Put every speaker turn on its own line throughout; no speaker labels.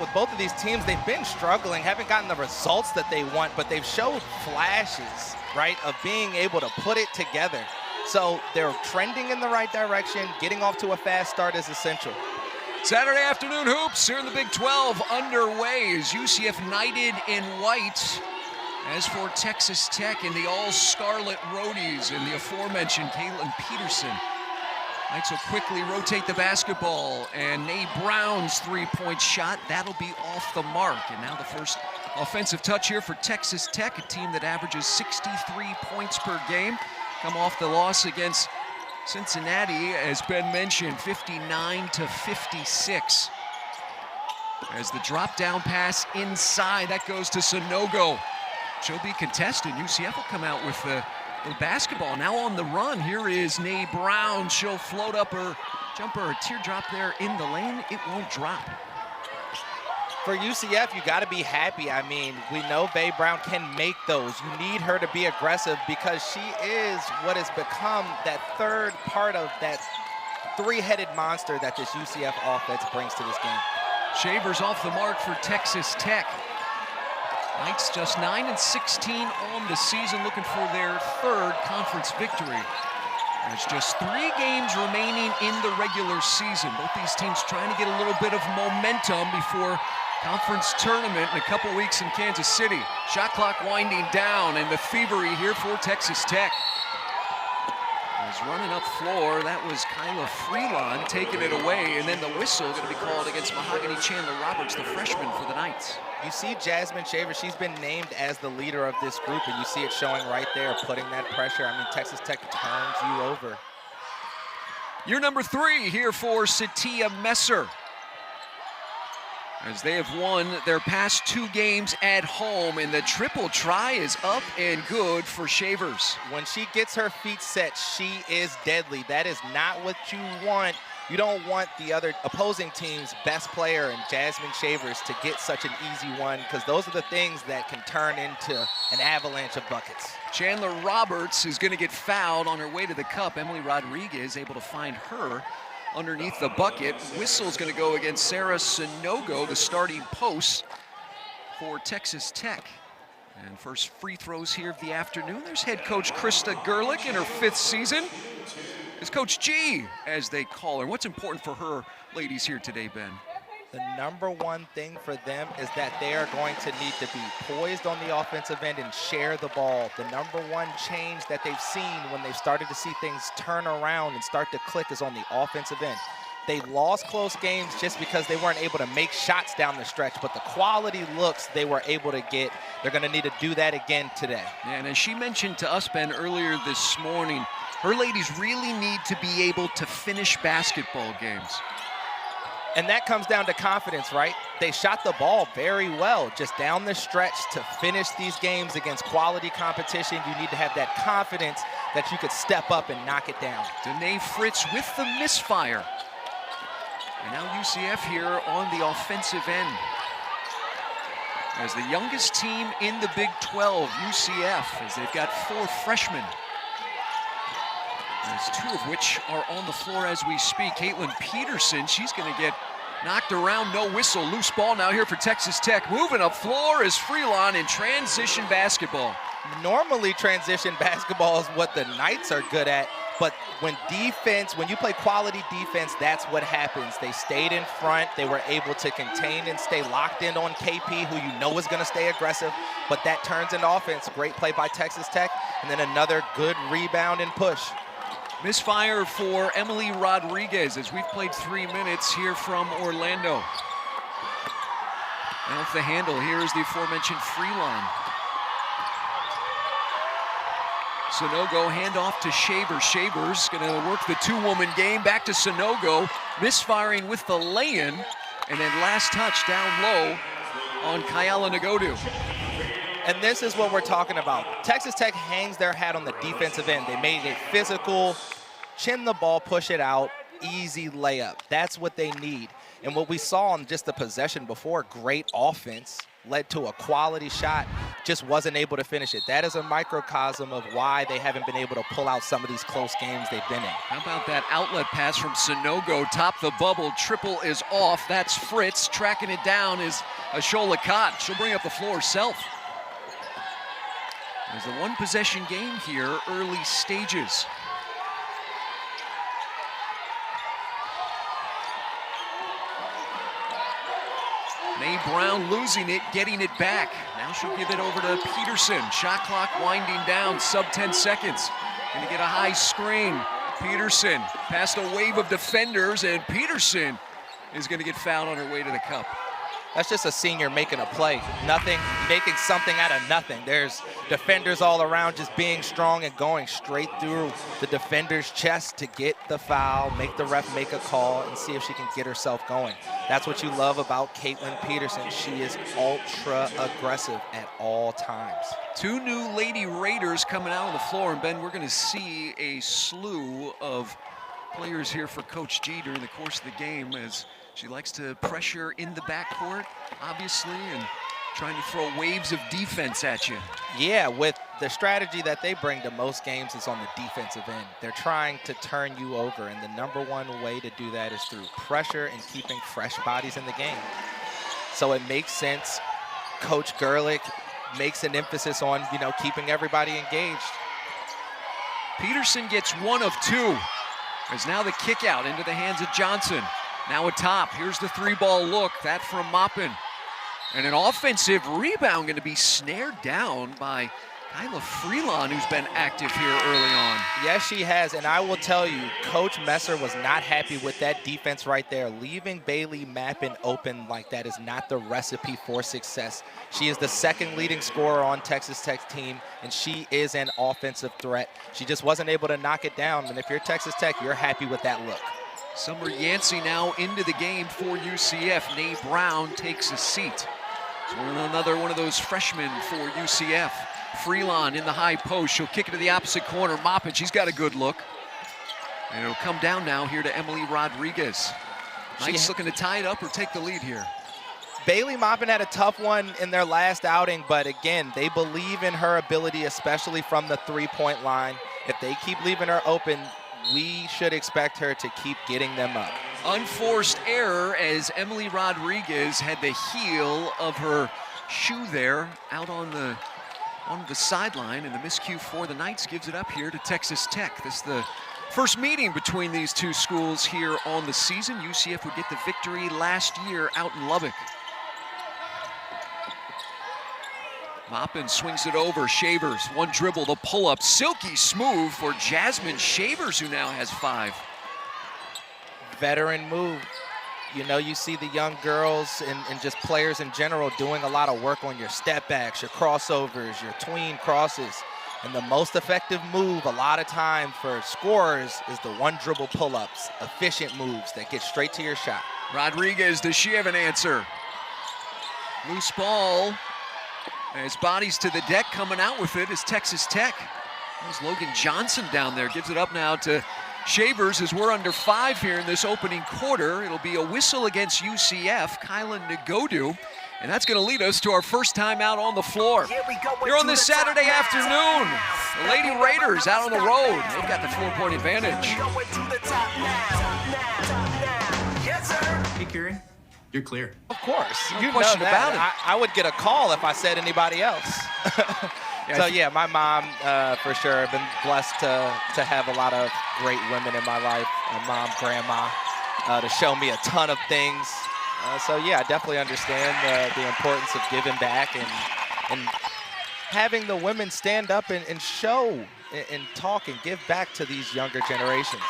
With both of these teams, they've been struggling, haven't gotten the results that they want, but they've showed flashes, right, of being able to put it together. So they're trending in the right direction. Getting off to a fast start is essential.
Saturday afternoon hoops here in the Big 12 underway as UCF Knighted in white. As for Texas Tech in the all-scarlet roadies and the aforementioned Caitlin Peterson. Knights will quickly rotate the basketball, and Nay Brown's three-point shot, that'll be off the mark. And now the first offensive touch here for Texas Tech, a team that averages 63 points per game. Come off the loss against Cincinnati, as Ben mentioned, 59-56. As the drop-down pass inside, that goes to Sanogo. She'll be contested. UCF will come out with the basketball. Now on the run, here is Nay Brown. She'll float up her jumper, a teardrop there in the lane. It won't drop.
For UCF, you got to be happy. I mean, we know Bae Brown can make those. You need her to be aggressive because she is what has become that third part of that three-headed monster that this UCF offense brings to this game.
Shavers off the mark for Texas Tech. Knights just 9-16 on the season, looking for their third conference victory. There's just 3 games remaining in the regular season. Both these teams trying to get a little bit of momentum before conference tournament in a couple weeks in Kansas City. Shot clock winding down, and the thievery here for Texas Tech. Is running up floor. That was Kyla Freelon taking it away, and then the whistle going to be called against Mahogany Chandler Roberts, the freshman for the Knights.
You see Jasmine Shaver, she's been named as the leader of this group, and you see it showing right there, putting that pressure. I mean, Texas Tech turns you over.
Year number 3 here for Satia Messer, as they have won their past 2 games at home, and the triple try is up and good for Shavers.
When she gets her feet set, she is deadly. That is not what you want. You don't want the other opposing team's best player and Jasmine Shavers to get such an easy one, because those are the things that can turn into an avalanche of buckets.
Chandler Roberts is going to get fouled on her way to the cup. Emily Rodriguez able to find her underneath the bucket. Whistle's going to go against Sarah Sanogo, the starting post for Texas Tech. And first free throws here of the afternoon. There's head coach Krista Gerlich in her 5th season. It's Coach G, as they call her. What's important for her ladies here today, Ben?
The number one thing for them is that they are going to need to be poised on the offensive end and share the ball. The number one change that they've seen when they've started to see things turn around and start to click is on the offensive end. They lost close games just because they weren't able to make shots down the stretch, but the quality looks they were able to get, they're going to need to do that again today.
Yeah, and as she mentioned to us, Ben, earlier this morning, her ladies really need to be able to finish basketball games.
And that comes down to confidence, right? They shot the ball very well just down the stretch to finish these games against quality competition. You need to have that confidence that you could step up and knock it down.
Danae Fritz with the misfire. And now UCF here on the offensive end. As the youngest team in the Big 12, UCF, as they've got 4 freshmen. There's 2 of which are on the floor as we speak. Caitlin Peterson, she's going to get knocked around, no whistle. Loose ball now here for Texas Tech. Moving up floor is Freelon in transition basketball.
Normally transition basketball is what the Knights are good at, but when you play quality defense, that's what happens. They stayed in front. They were able to contain and stay locked in on KP, who you know is going to stay aggressive, but that turns into offense. Great play by Texas Tech, and then another good rebound and push.
Misfire for Emily Rodriguez as we've played 3 minutes here from Orlando. Now off the handle, here is the aforementioned Freelon. Sanogo handoff to Shavers. Shavers going to work the 2-woman game. Back to Sanogo, misfiring with the lay-in, and then last touch down low on Kayala Nagodu.
And this is what we're talking about. Texas Tech hangs their hat on the defensive end. They made it physical, chin the ball, push it out, easy layup. That's what they need. And what we saw on just the possession before, great offense, led to a quality shot, just wasn't able to finish it. That is a microcosm of why they haven't been able to pull out some of these close games they've been in.
How about that outlet pass from Sanogo, top the bubble, triple is off. That's Fritz. Tracking it down is Ashola Kott. She'll bring up the floor herself. There's the one possession game here, early stages. Mae Brown losing it, getting it back. Now she'll give it over to Peterson. Shot clock winding down, sub 10 seconds. Gonna get a high screen. Peterson past a wave of defenders, and Peterson is gonna get fouled on her way to the cup.
That's just a senior making a play. Nothing, making something out of nothing. There's defenders all around just being strong and going straight through the defender's chest to get the foul, make the ref make a call, and see if she can get herself going. That's what you love about Caitlin Peterson. She is ultra aggressive at all times.
Two new Lady Raiders coming out on the floor, and Ben, we're gonna see a slew of players here for Coach G during the course of the game, as she likes to pressure in the backcourt, obviously, and trying to throw waves of defense at you.
Yeah, with the strategy that they bring to most games is on the defensive end. They're trying to turn you over, and the number one way to do that is through pressure and keeping fresh bodies in the game. So it makes sense. Coach Gerlich makes an emphasis on, keeping everybody engaged.
Peterson gets one of two. There's now the kick out into the hands of Johnson. Now atop, here's the three-ball look, that from Maupin. And an offensive rebound going to be snared down by Kyla Freelon, who's been active here early on.
Yes, she has, and I will tell you, Coach Messer was not happy with that defense right there. Leaving Bailey Maupin open like that is not the recipe for success. She is the second leading scorer on Texas Tech's team, and she is an offensive threat. She just wasn't able to knock it down, and if you're Texas Tech, you're happy with that look.
Summer Yancey now into the game for UCF. Mae Brown takes a seat. So another one of those freshmen for UCF. Freelon in the high post. She'll kick it to the opposite corner. Maupin, she's got a good look. And it'll come down now here to Emily Rodriguez. Knights looking to tie it up or take the lead here.
Bailey Maupin had a tough one in their last outing, but again, they believe in her ability, especially from the three-point line. If they keep leaving her open, we should expect her to keep getting them up.
Unforced error as Emily Rodriguez had the heel of her shoe there out on the sideline, and the miscue for the Knights gives it up here to Texas Tech. This is the first meeting between these two schools here on the season. UCF would get the victory last year out in Lubbock. Maupin swings it over, Shavers, one dribble, the pull-up, silky smooth for Jasmine Shavers, who now has 5.
Veteran move. You see the young girls and just players in general doing a lot of work on your step backs, your crossovers, your tween crosses. And the most effective move a lot of time for scorers is the one dribble pull-ups, efficient moves that get straight to your shot.
Rodriguez, does she have an answer? Loose ball. As bodies to the deck, coming out with it is Texas Tech. There's Logan Johnson down there, gives it up now to Shavers as we're under 5 here in this opening quarter. It'll be a whistle against UCF, Kyla Ngodu, and that's gonna lead us to our first time out on the floor. Here on this Saturday afternoon, the Lady Raiders out on the road. They've got the 4-point advantage.
Hey, Curry. You're clear.
Of course.
No question about it.
I would get a call if I said anybody else. So yeah, my mom, for sure, been blessed to have a lot of great women in my life. My mom, grandma, to show me a ton of things. So yeah, I definitely understand the importance of giving back and having the women stand up and show and talk and give back to these younger generations.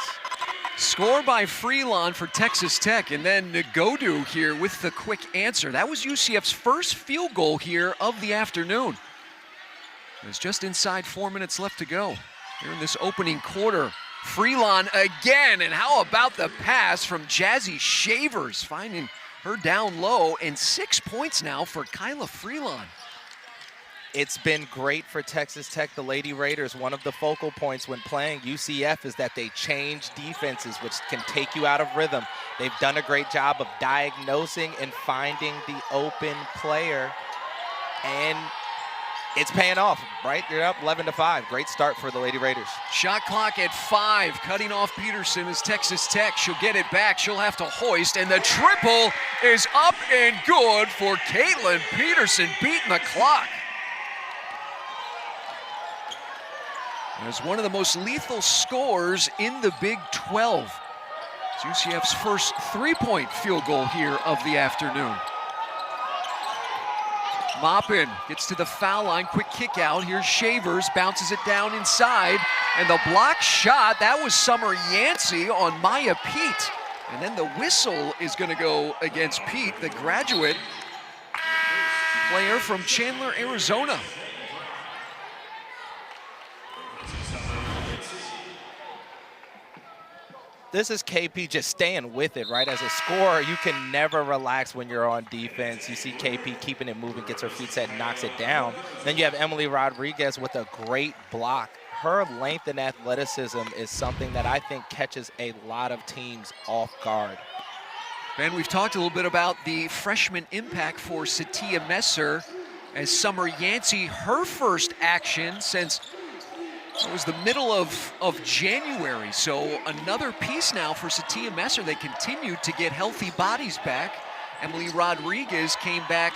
Score by Freelon for Texas Tech, and then Ngodu here with the quick answer. That was UCF's first field goal here of the afternoon. There's just inside 4 minutes left to go here in this opening quarter. Freelon again, and how about the pass from Jazzy Shavers, finding her down low, and 6 points now for Kyla Freelon.
It's been great for Texas Tech, the Lady Raiders. One of the focal points when playing UCF is that they change defenses, which can take you out of rhythm. They've done a great job of diagnosing and finding the open player And it's paying off, right? You're up 11-5. Great start for the Lady Raiders.
Shot clock at 5, cutting off Peterson as Texas Tech. She'll get it back. She'll have to hoist, and the triple is up and good for Caitlin Peterson, beating the clock. As one of the most lethal scorers in the Big 12. It's UCF's first three-point field goal here of the afternoon. Maupin gets to the foul line, quick kick out. Here's Shavers, bounces it down inside, and the block shot, that was Summer Yancey on Maya Pete. And then the whistle is gonna go against Pete, the graduate player from Chandler, Arizona.
This is KP just staying with it, right? As a scorer, you can never relax when you're on defense. You see KP keeping it moving, gets her feet set, knocks it down. Then you have Emily Rodriguez with a great block. Her length and athleticism is something that I think catches a lot of teams off guard.
Ben, we've talked a little bit about the freshman impact for Satia Messer as Summer Yancey, her first action since it was the middle of January, so another piece now for Satia Messer. They continue to get healthy bodies back. Emily Rodriguez came back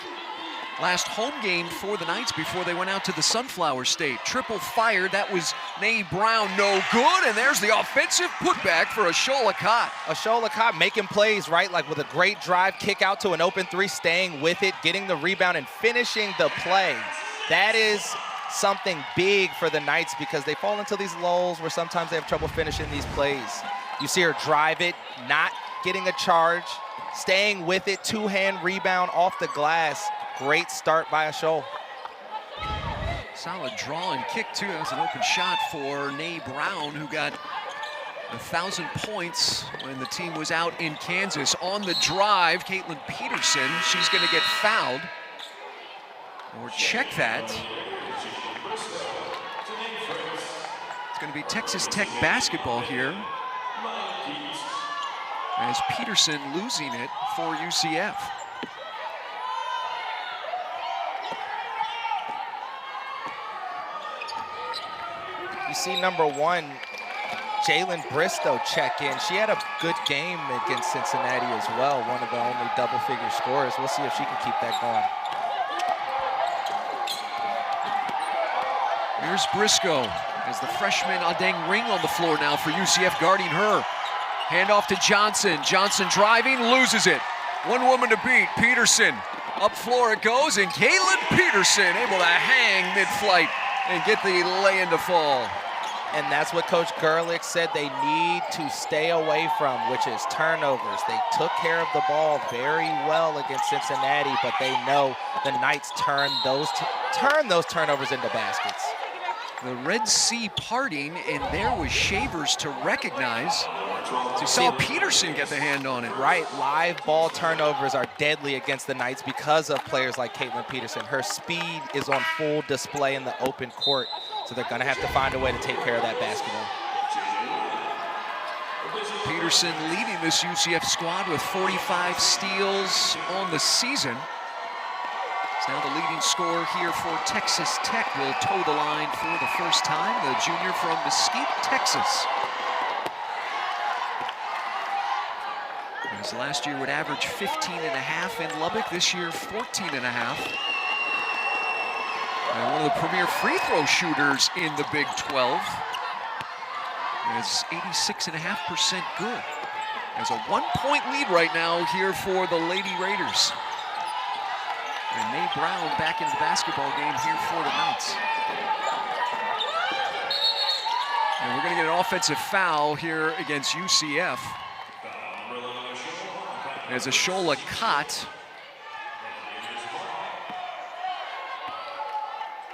last home game for the Knights before they went out to the Sunflower State. Triple fired, that was Nay Brown, no good, and there's the offensive putback for Ashola Cott.
Ashola Cott making plays, right, like with a great drive, kick out to an open three, staying with it, getting the rebound and finishing the play. That is something big for the Knights because they fall into these lulls where sometimes they have trouble finishing these plays. You see her drive it, not getting a charge, staying with it, two-hand rebound off the glass. Great start by Ashola.
Solid draw and kick too. That was an open shot for Nay Brown, who got 1,000 points when the team was out in Kansas. On the drive, Caitlin Peterson, she's gonna get fouled. Or check that. It's going to be Texas Tech basketball here as Peterson losing it for UCF.
You see number 1, Jalen Bristow check in. She had a good game against Cincinnati as well, one of the only double-figure scorers. We'll see if she can keep that going.
Here's Briscoe as the freshman Adeng Ring on the floor now for UCF guarding her. Handoff to Johnson. Johnson driving, loses it. One woman to beat, Peterson. Up floor it goes, and Caitlin Peterson able to hang mid-flight and get the lay-in to fall.
And that's what Coach Gerlich said they need to stay away from, which is turnovers. They took care of the ball very well against Cincinnati, but they know the Knights turn those turnovers into baskets.
The Red Sea parting, and there was Shavers to recognize. So you saw Peterson get the hand on it.
Right, live ball turnovers are deadly against the Knights because of players like Caitlin Peterson. Her speed is on full display in the open court, so they're gonna have to find a way to take care of that basketball.
Peterson leading this UCF squad with 45 steals on the season. Now the leading scorer here for Texas Tech will toe the line for the first time, the junior from Mesquite, Texas. As last year would average 15.5 in Lubbock, this year 14.5. And one of the premier free throw shooters in the Big 12. It's 86.5% good. There's a 1-point lead right now here for the Lady Raiders. And Nay Brown back in the basketball game here for the Knights. And we're going to get an offensive foul here against UCF. As Ashola Cott.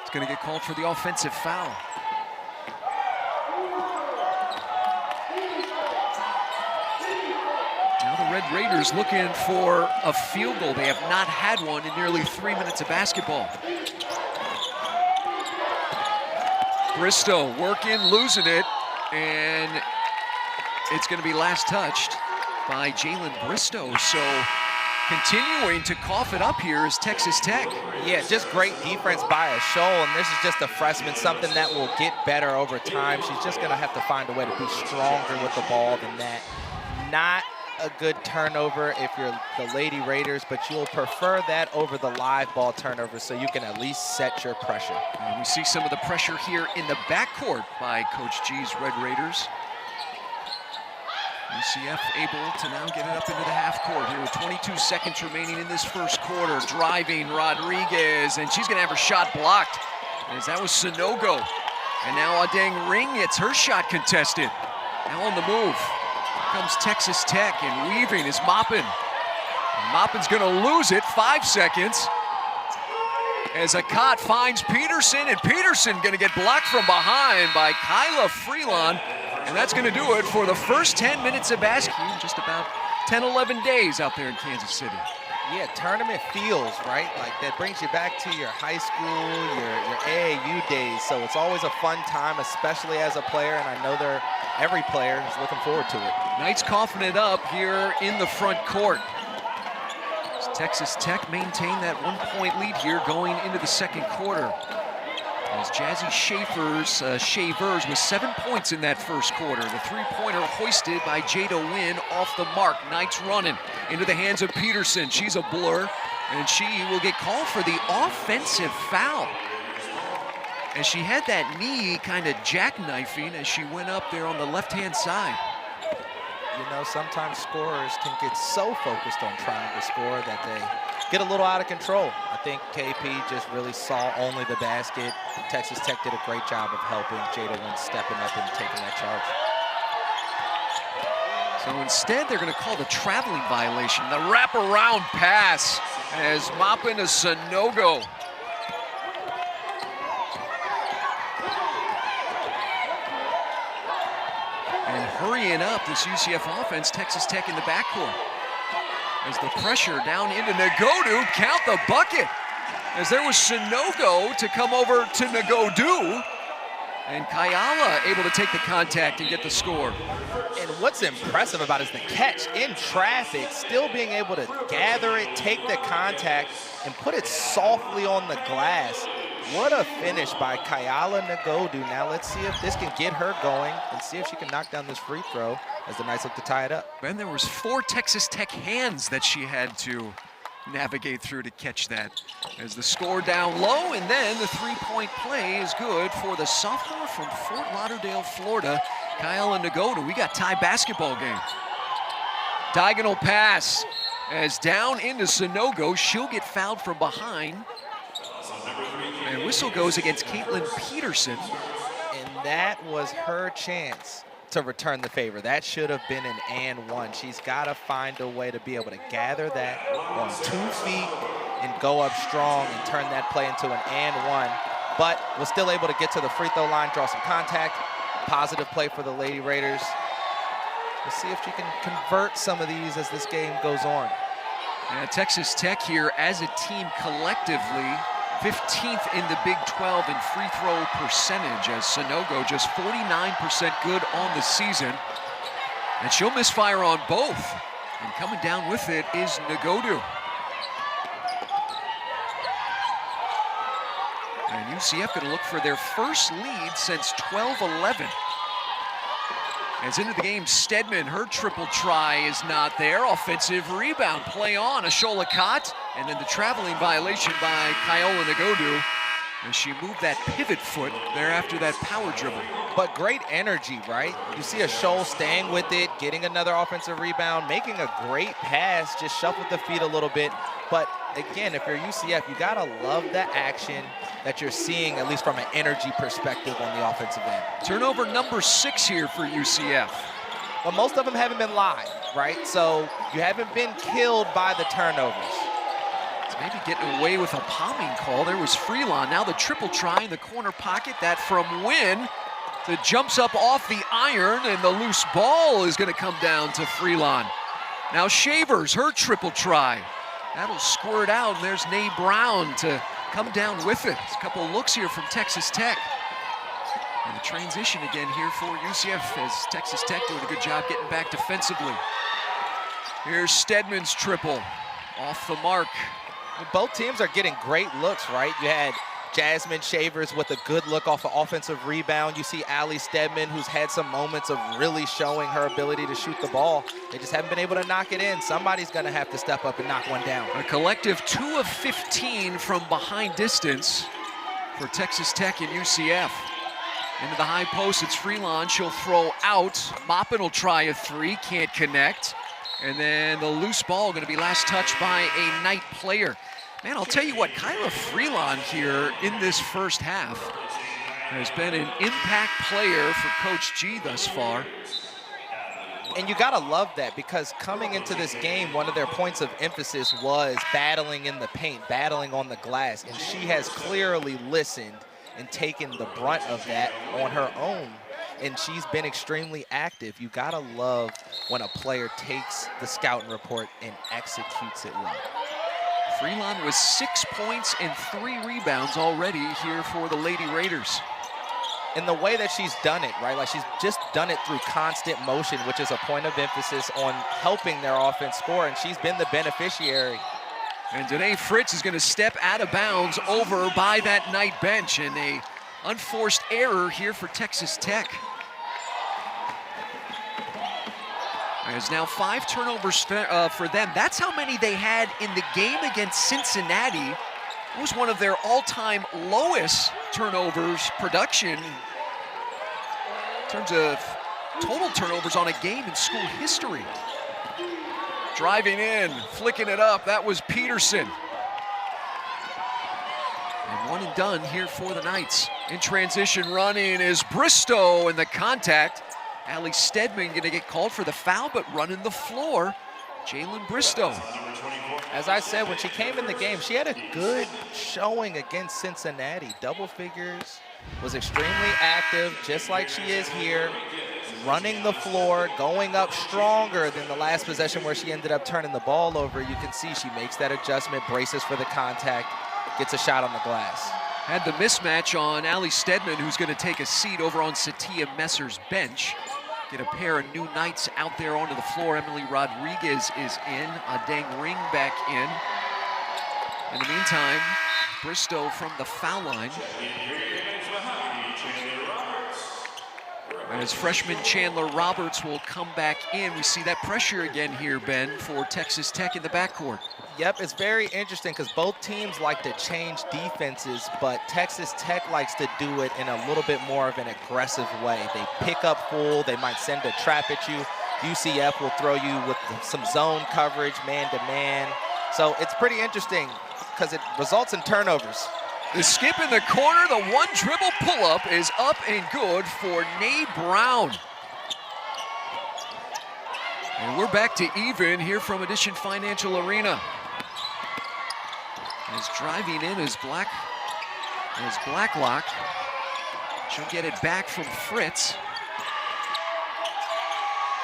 It's going to get called for the offensive foul. Now the Red Raiders looking for a field goal. They have not had one in nearly 3 minutes of basketball. Bristow working, losing it, and it's going to be last touched by Jalen Bristow. So Continuing to cough it up here is Texas Tech.
Yeah, just great defense by a show, and this is just a freshman, something that will get better over time. She's just going to have to find a way to be stronger with the ball than that. Not a good turnover if you're the Lady Raiders, but you'll prefer that over the live ball turnover so you can at least set your pressure.
And we see some of the pressure here in the backcourt by Coach G's Red Raiders. UCF able to now get it up into the half court here with 22 seconds remaining in this first quarter. Driving Rodriguez, and she's gonna have her shot blocked, as that was Sanogo. And now Adang Ring gets her shot contested. Now on the move. Here comes Texas Tech, and Weaving is mopping. And Moppin's gonna lose it, 5 seconds. As Akat finds Peterson, and Peterson gonna get blocked from behind by Kyla Freelon. And that's going to do it for the first 10 minutes of basketball in just about 10, 11 days out there in Kansas City.
Yeah, tournament feels, right? Like that brings you back to your high school, your AAU days. So it's always a fun time, especially as a player, and I know every player is looking forward to it.
Knights coughing it up here in the front court. As Texas Tech maintain that 1-point lead here going into the second quarter. As Jazzy Shavers with 7 points in that first quarter. The three-pointer hoisted by Jada Wynn off the mark. Knights running into the hands of Peterson. She's a blur, and she will get called for the offensive foul. And she had that knee kind of jackknifing as she went up there on the left-hand side.
You know, sometimes scorers can get so focused on trying to score that they get a little out of control. I think KP just really saw only the basket. Texas Tech did a great job of helping Jada Wynn stepping up and taking that charge.
So instead, they're going to call the traveling violation, the wraparound pass, as Moppin to Sanogo. And hurrying up this UCF offense, Texas Tech in the backcourt. As the pressure down into Nagodu, count the bucket. As there was Sanogo to come over to Nagodu, and Kayala able to take the contact and get the score.
And what's impressive about it is the catch in traffic, still being able to gather it, take the contact, and put it softly on the glass. What a finish by Kayala Nagodu. Now let's see if this can get her going and see if she can knock down this free throw as the Knights look to tie it up.
And there was 4 Texas Tech hands that she had to navigate through to catch that. As the score down low, and then the three-point play is good for the sophomore from Fort Lauderdale, Florida, Kayala Nagodu. We got tie basketball game. Diagonal pass as down into Sanogo. She'll get fouled from behind. And whistle goes against Caitlin Peterson.
And that was her chance to return the favor. That should have been an and one. She's got to find a way to be able to gather that on 2 feet and go up strong and turn that play into an and one. But was still able to get to the free throw line, draw some contact. Positive play for the Lady Raiders. We'll see if she can convert some of these as this game goes on.
Yeah, Texas Tech here as a team collectively 15th in the Big 12 in free throw percentage, as Sanogo just 49% good on the season. And she'll misfire on both. And coming down with it is Nagodu. And UCF going to look for their first lead since 12-11. As into the game, Stedman, her triple try is not there. Offensive rebound, play on, Ashola Kott. And then the traveling violation by Kayala Nagodu as she moved that pivot foot there after that power dribble.
But great energy, right? You see a Scholl staying with it, getting another offensive rebound, making a great pass, just shuffled the feet a little bit. But again, if you're UCF, you gotta love the action that you're seeing, at least from an energy perspective on the offensive end.
Turnover number 6 here for UCF.
But most of them haven't been live, right? So you haven't been killed by the turnovers.
Maybe getting away with a palming call. There was Freelon. Now the triple try in the corner pocket. That from Wynn. That jumps up off the iron, and the loose ball is going to come down to Freelon. Now Shavers, her triple try. That'll squirt out, and there's Nay Brown to come down with it. A couple of looks here from Texas Tech. And the transition again here for UCF as Texas Tech doing a good job getting back defensively. Here's Stedman's triple. Off the mark.
Both teams are getting great looks, right? You had Jasmine Shavers with a good look off an offensive rebound. You see Allie Stedman, who's had some moments of really showing her ability to shoot the ball. They just haven't been able to knock it in. Somebody's going to have to step up and knock one down.
A collective 2 of 15 from behind distance for Texas Tech and UCF. Into the high post, it's Freelon. She'll throw out. Maupin will try a 3, can't connect. And then the loose ball going to be last touched by a Knight player. Man, I'll tell you what, Kyla Freelon here in this first half has been an impact player for Coach G thus far.
And you gotta love that, because coming into this game, one of their points of emphasis was battling in the paint, battling on the glass, and she has clearly listened and taken the brunt of that on her own. And she's been extremely active. You gotta love when a player takes the scouting report and executes it well.
Freelon with 6 points and 3 rebounds already here for the Lady Raiders.
And the way that she's done it, right? Like, she's just done it through constant motion, which is a point of emphasis on helping their offense score, and she's been the beneficiary.
And Danae Fritz is going to step out of bounds over by that Knight bench, and a unforced error here for Texas Tech. There's now 5 turnovers for them. That's how many they had in the game against Cincinnati. It was one of their all-time lowest turnovers production in terms of total turnovers on a game in school history. Driving in, flicking it up, that was Peterson. And one and done here for the Knights. In transition running is Bristow, and the contact. Allie Stedman going to get called for the foul, but running the floor, Jalen Bristow.
As I said, when she came in the game, she had a good showing against Cincinnati. Double figures, was extremely active, just like she is here, running the floor, going up stronger than the last possession where she ended up turning the ball over. You can see she makes that adjustment, braces for the contact, gets a shot on the glass.
Had the mismatch on Allie Stedman, who's going to take a seat over on Satia Messer's bench. Get a pair of new Knights out there onto the floor. Emily Rodriguez is in. Dang Ring back in. In the meantime, Bristow from the foul line. As freshman Chandler Roberts will come back in. We see that pressure again here, Ben, for Texas Tech in the backcourt.
Yep, it's very interesting because both teams like to change defenses, but Texas Tech likes to do it in a little bit more of an aggressive way. They pick up full, they might send a trap at you. UCF will throw you with some zone coverage, man-to-man. So it's pretty interesting because it results in turnovers.
The skip in the corner, the one dribble pull-up is up and good for Nae Brown. And we're back to even here from Edition Financial Arena. As driving in is Blacklock. She'll get it back from Fritz.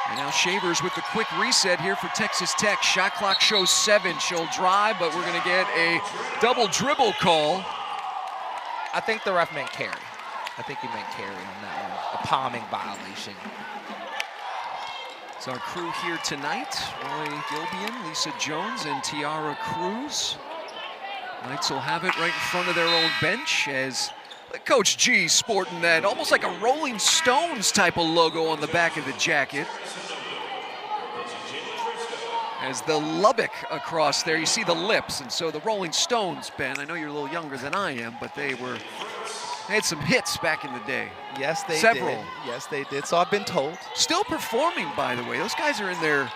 And now Shavers with the quick reset here for Texas Tech. Shot clock shows 7. She'll drive, but we're going to get a double dribble call.
I think the ref meant carry. I think he meant carry on that one. A palming violation.
It's our crew here tonight. Roy Gilbian, Lisa Jones, and Tiara Cruz. Knights will have it right in front of their own bench as Coach G sporting that almost like a Rolling Stones type of logo on the back of the jacket. As the Lubbock across there, you see the lips, and so the Rolling Stones, Ben, I know you're a little younger than I am, but they had some hits back in the day.
Yes, they
Several.
did. Yes, they did. So I've been told.
Still performing, by the way. Those guys are in their,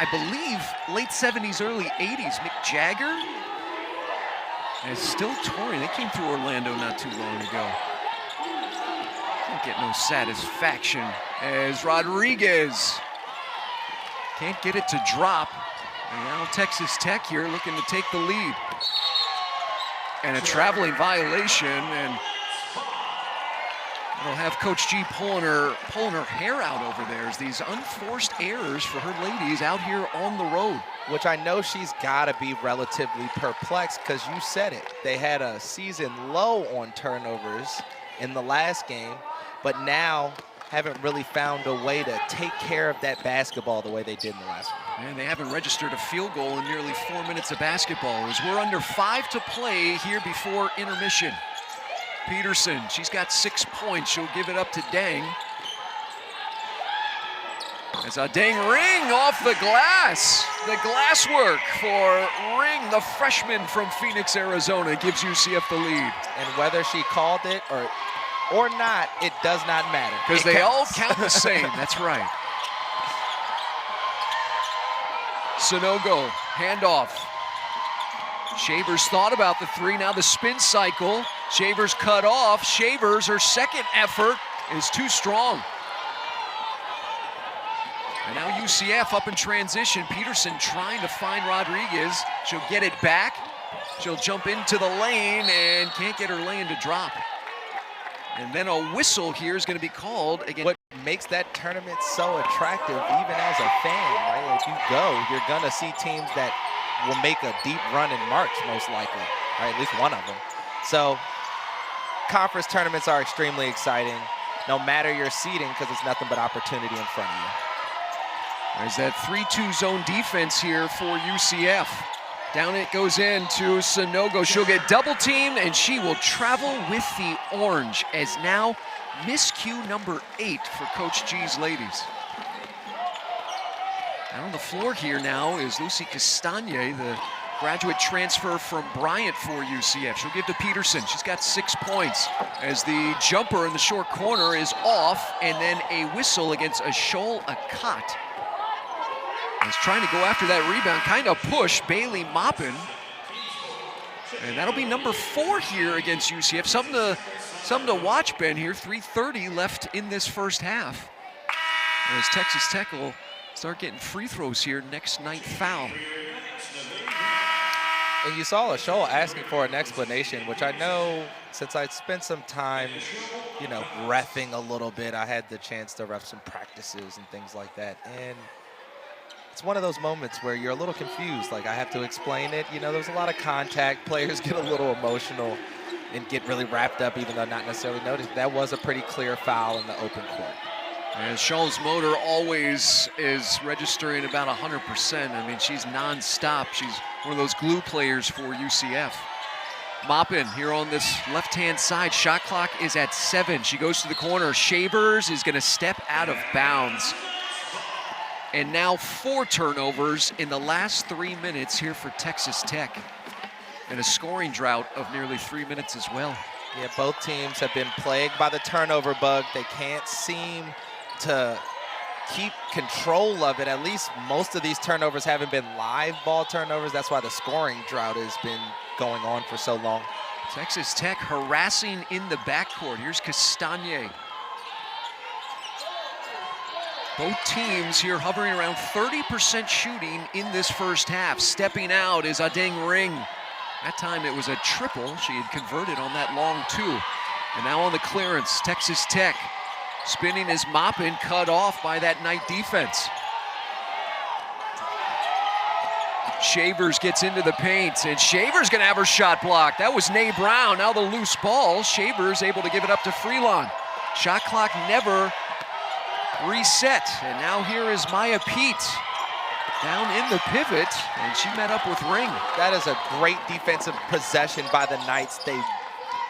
I believe, late 70s, early 80s. Mick Jagger is still touring. They came through Orlando not too long ago. Can't get no satisfaction as Rodriguez can't get it to drop. And now Texas Tech here looking to take the lead. And a traveling violation, and it'll have Coach G pulling her hair out over there as these unforced errors for her ladies out here on the road.
Which I know she's got to be relatively perplexed because you said it. They had a season low on turnovers in the last game, but now haven't really found a way to take care of that basketball the way they did in the last one.
And they haven't registered a field goal in nearly 4 minutes of basketball as we're under 5 to play here before intermission. Peterson, she's got 6 points. She'll give it up to Deng. As Deng Ring off the glass. The glass work for Ring, the freshman from Phoenix, Arizona, gives UCF the lead.
And whether she called it or not, it does not matter.
Because they all count the same, that's right. Sonogo, handoff. Shavers thought about the three, now the spin cycle. Shavers cut off. Shavers, her second effort is too strong. And now UCF up in transition. Peterson trying to find Rodriguez. She'll get it back. She'll jump into the lane and can't get her lane to drop. And then a whistle here is going to be called again.
What makes that tournament so attractive, even as a fan, right? If you go, you're going to see teams that will make a deep run in March, most likely, right? At least one of them. So conference tournaments are extremely exciting, no matter your seeding, because it's nothing but opportunity in front of you.
There's that 3-2 zone defense here for UCF. Down it goes into Sonogo. She'll get double teamed and she will travel with the orange as now miscue number 8 for Coach G's ladies. Out on the floor here now is Lucy Castagne, the graduate transfer from Bryant for UCF. She'll give to Peterson. She's got 6 points as the jumper in the short corner is off, and then a whistle against Ashol Akat. Is trying to go after that rebound, kind of push Bailey Maupin. And that'll be number 4 here against UCF. Something to watch, Ben, here. 3:30 left in this first half. As Texas Tech will start getting free throws here next night foul.
And you saw Ashol asking for an explanation, which I know since I'd spent some time, you know, reffing a little bit, I had the chance to ref some practices and things like that. And it's one of those moments where you're a little confused, like I have to explain it. You know, there's a lot of contact. Players get a little emotional and get really wrapped up, even though not necessarily noticed. That was a pretty clear foul in the open court.
And Ashall's motor always is registering about 100%. I mean, she's non-stop. She's one of those glue players for UCF. Maupin here on this left-hand side. Shot clock is at 7. She goes to the corner. Shavers is going to step out of bounds. And now 4 turnovers in the last 3 minutes here for Texas Tech. And a scoring drought of nearly 3 minutes as well.
Yeah, both teams have been plagued by the turnover bug. They can't seem to keep control of it. At least most of these turnovers haven't been live ball turnovers. That's why the scoring drought has been going on for so long.
Texas Tech harassing in the backcourt. Here's Castagne. Both teams here hovering around 30% shooting in this first half. Stepping out is Deng Ring. That time it was a triple. She had converted on that long 2. And now on the clearance, Texas Tech. Spinning is Maupin, cut off by that Knight defense. Shavers gets into the paint, and Shavers gonna have her shot blocked. That was Nay Brown. Now the loose ball. Shavers able to give it up to Freelon. Shot clock never reset, and now here is Maya Pete down in the pivot, and she met up with Ring.
That is a great defensive possession by the Knights. They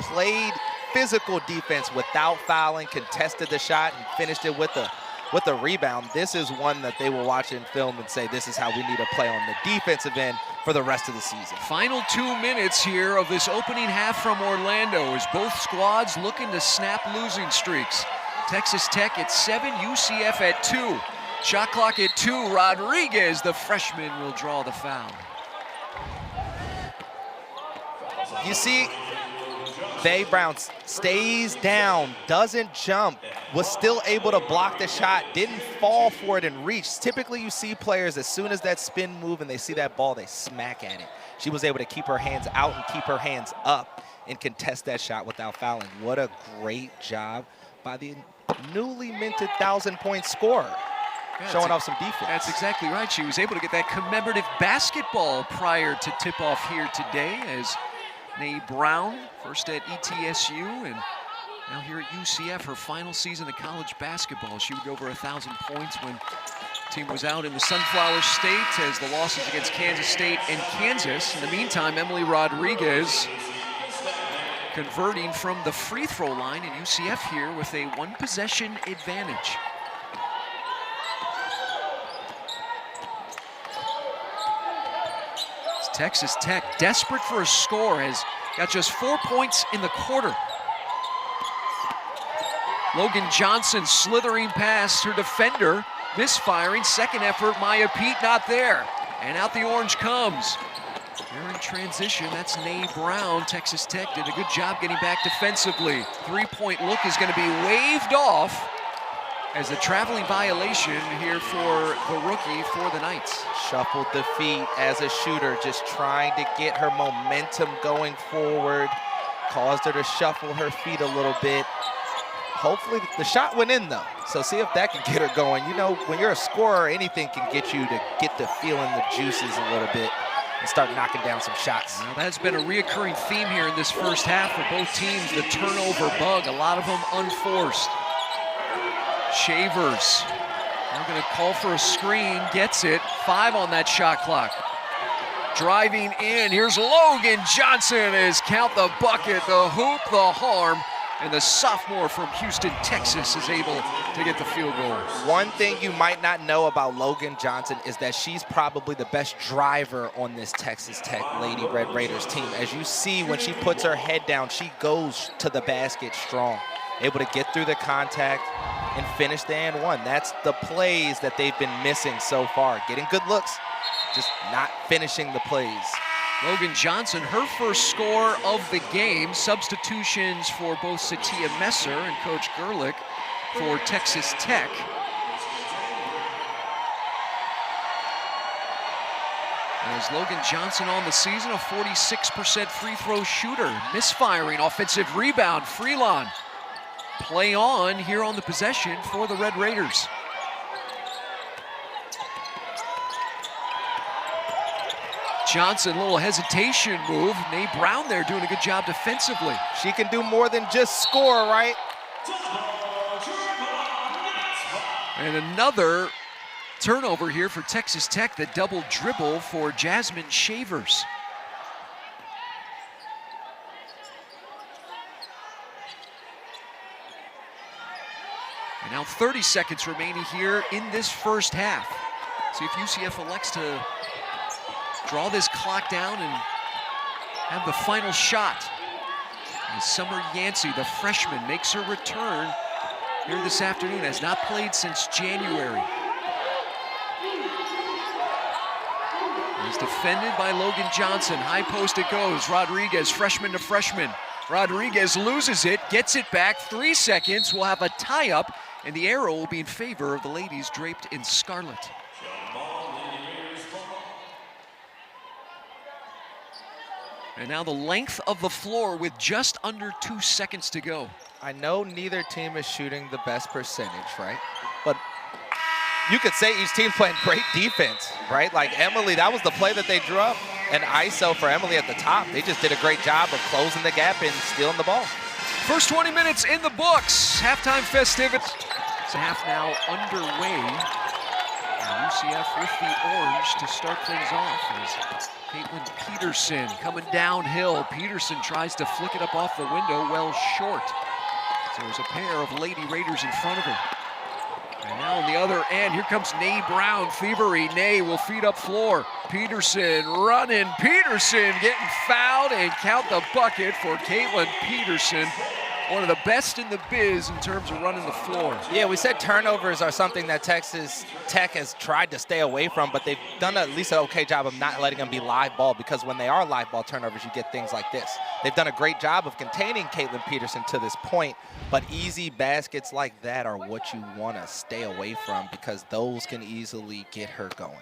played physical defense without fouling, contested the shot, and finished it with a rebound. This is one that they will watch in film and say, this is how we need to play on the defensive end for the rest of the season.
Final 2 minutes here of this opening half from Orlando as both squads looking to snap losing streaks. Texas Tech at 7, UCF at 2. Shot clock at 2. Rodriguez, the freshman, will draw the foul.
You see, Faye Brown stays down, doesn't jump, was still able to block the shot, didn't fall for it and reach. Typically you see players, as soon as that spin move and they see that ball, they smack at it. She was able to keep her hands out and keep her hands up and contest that shot without fouling. What a great job by the newly minted 1,000-point scorer. Yeah, showing off some defense.
That's exactly right. She was able to get that commemorative basketball prior to tip-off here today as Nay Brown, first at ETSU, and now here at UCF, her final season of college basketball. She would go over 1,000 points when Team was out in the Sunflower State as the losses against Kansas State and Kansas. In the meantime, Emily Rodriguez converting from the free throw line, and UCF here with a one-possession advantage. It's Texas Tech, desperate for a score, has got just 4 points in the quarter. Logan Johnson slithering past her defender, misfiring. Second effort, Maya Pete not there. And out the orange comes. They're in transition. That's Nay Brown. Texas Tech did a good job getting back defensively. Three-point look is going to be waved off as a traveling violation here for the rookie for the Knights.
Shuffled the feet as a shooter, just trying to get her momentum going forward. Caused her to shuffle her feet a little bit. Hopefully the shot went in though, so see if that can get her going. You know, when you're a scorer, anything can get you to get the feeling the juices a little bit and start knocking down some shots.
Well, that's been a reoccurring theme here in this first half for both teams, the turnover bug, a lot of them unforced. Shavers, they're gonna call for a screen, gets it, 5 on that shot clock. Driving in, here's Logan Johnson as count the bucket, the hoop, the harm. And the sophomore from Houston, Texas is able to get the field goal.
One thing you might not know about Logan Johnson is that she's probably the best driver on this Texas Tech Lady Red Raiders team. As you see, when she puts her head down, she goes to the basket strong. Able to get through the contact and finish the and one. That's the plays that they've been missing so far. Getting good looks, just not finishing the plays.
Logan Johnson, her first score of the game. Substitutions for both Satia Messer and Coach Gerlich for Texas Tech. As Logan Johnson on the season, a 46% free throw shooter. Misfiring, offensive rebound, Freelon. Play on here on the possession for the Red Raiders. Johnson, little hesitation move. Nay Brown there doing a good job defensively.
She can do more than just score, right?
And another turnover here for Texas Tech, the double dribble for Jasmine Shavers. And now 30 seconds remaining here in this first half. See if UCF elects to draw this clock down and have the final shot. And Summer Yancey, the freshman, makes her return here this afternoon. Has not played since January. He's defended by Logan Johnson. High post it goes. Rodriguez, freshman to freshman. Rodriguez loses it, gets it back. 3 seconds. We'll have a tie-up, and the arrow will be in favor of the ladies draped in scarlet. And now the length of the floor with just under 2 seconds to go.
I know neither team is shooting the best percentage, right? But you could say each team's playing great defense, right? Like Emily, that was the play that they drew up. And ISO for Emily at the top. They just did a great job of closing the gap and stealing the ball.
First 20 minutes in the books. Halftime festivities. It's a half now underway. And UCF with the orange to start things off. As Caitlin Peterson coming downhill. Peterson tries to flick it up off the window, well short. So there's a pair of Lady Raiders in front of her. And now on the other end, here comes Nay Brown, thievery. Nay will feed up floor. Peterson running. Peterson getting fouled, and count the bucket for Caitlin Peterson. One of the best in the biz in terms of running the floor.
Yeah, we said turnovers are something that Texas Tech has tried to stay away from, but they've done at least an okay job of not letting them be live ball, because when they are live ball turnovers, you get things like this. They've done a great job of containing Caitlin Peterson to this point, but easy baskets like that are what you want to stay away from, because those can easily get her going.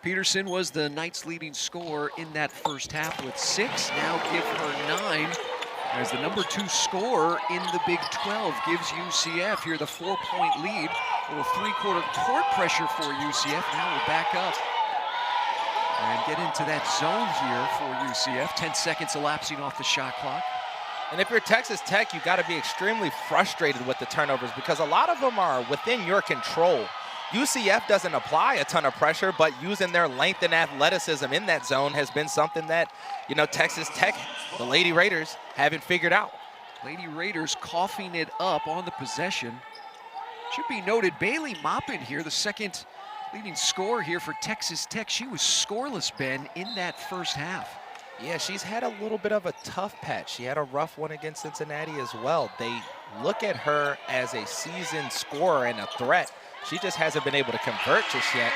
Peterson was the Knights' leading scorer in that first half with 6. Now give her 9. As the number 2 scorer in the Big 12 gives UCF here the 4-point lead. A little 3-quarter court pressure for UCF. Now we'll back up and get into that zone here for UCF. 10 seconds elapsing off the shot clock.
And if you're Texas Tech, you got to be extremely frustrated with the turnovers, because a lot of them are within your control. UCF doesn't apply a ton of pressure, but using their length and athleticism in that zone has been something that, you know, Texas Tech, the Lady Raiders, haven't figured out.
Lady Raiders coughing it up on the possession. Should be noted, Bailey Maupin here, the second leading scorer here for Texas Tech. She was scoreless, Ben, in that first half.
Yeah, she's had a little bit of a tough patch. She had a rough one against Cincinnati as well. They look at her as a seasoned scorer and a threat. She just hasn't been able to convert just yet.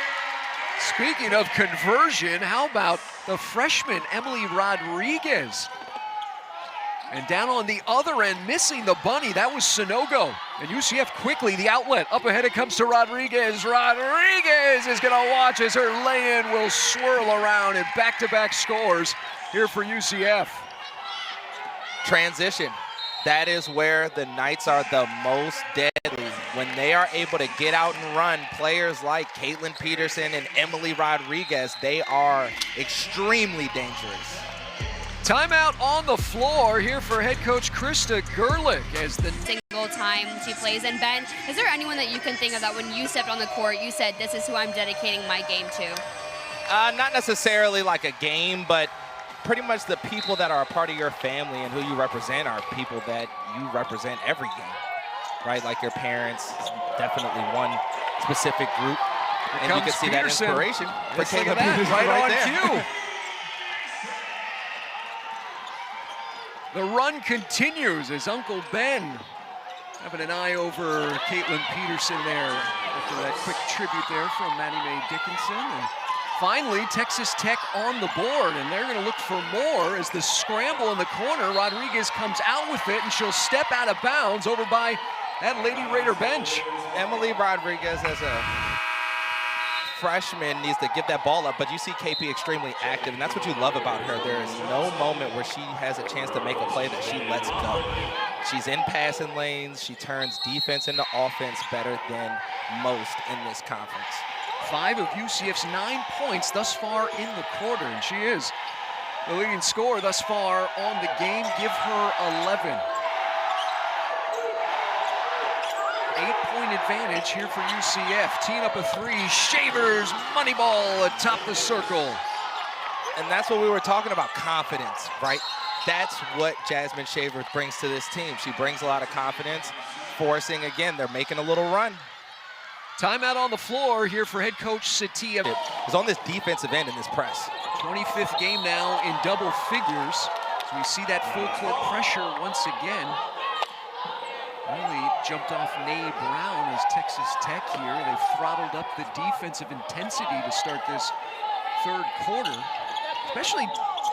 Speaking of conversion, how about the freshman, Emily Rodriguez? And down on the other end, missing the bunny, that was Sonogo. And UCF quickly, the outlet, up ahead it comes to Rodriguez. Rodriguez is gonna watch as her lay-in will swirl around and back-to-back scores here for UCF.
Transition. That is where the Knights are the most deadly. When they are able to get out and run, players like Caitlin Peterson and Emily Rodriguez, they are extremely dangerous.
Timeout on the floor here for head coach Krista Gerlich as the
single time she plays. And Ben, is there anyone that you can think of that when you stepped on the court, you said, this is who I'm dedicating my game to?
Not necessarily like a game, but pretty much the people that are a part of your family and who you represent are people that you represent every game, right? Like your parents, definitely one specific group. And you can see Peterson. That inspiration for Caleb Peterson
right on
there.
cue. The run continues as Uncle Ben having an eye over Caitlin Peterson there after that quick tribute there from Maddie Mae Dickinson. And finally, Texas Tech on the board, and they're going to look for more as the scramble in the corner. Rodriguez comes out with it, and she'll step out of bounds over by that Lady Raider bench.
Emily Rodriguez as a freshman needs to give that ball up, but you see KP extremely active, and that's what you love about her. There is no moment where she has a chance to make a play that she lets go. She's in passing lanes. She turns defense into offense better than most in this conference.
5 of UCF's 9 points thus far in the quarter, and she is the leading scorer thus far on the game. Give her 11. 8-point advantage here for UCF. Teeing up a 3, Shavers, money ball atop the circle.
And that's what we were talking about, confidence, right? That's what Jasmine Shavers brings to this team. She brings a lot of confidence, forcing, again, they're making a little run.
Timeout on the floor here for head coach Satia.
It was on this defensive end in this press.
25th game now in double figures. So we see that full court pressure once again. Really jumped off Nay Brown as Texas Tech here. They've throttled up the defensive intensity to start this third quarter. Especially,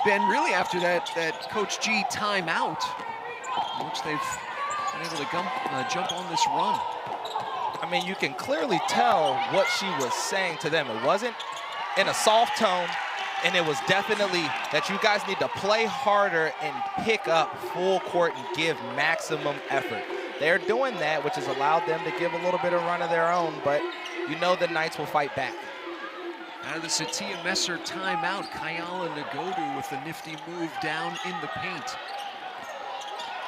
Ben, really after that Coach G timeout, in which they've been able to jump on this run.
I mean, you can clearly tell what she was saying to them. It wasn't in a soft tone, and it was definitely that you guys need to play harder and pick up full court and give maximum effort. They're doing that, which has allowed them to give a little bit of run of their own, but you know the Knights will fight back.
Out of the Satia Messer timeout, Kayala Nagodu with the nifty move down in the paint.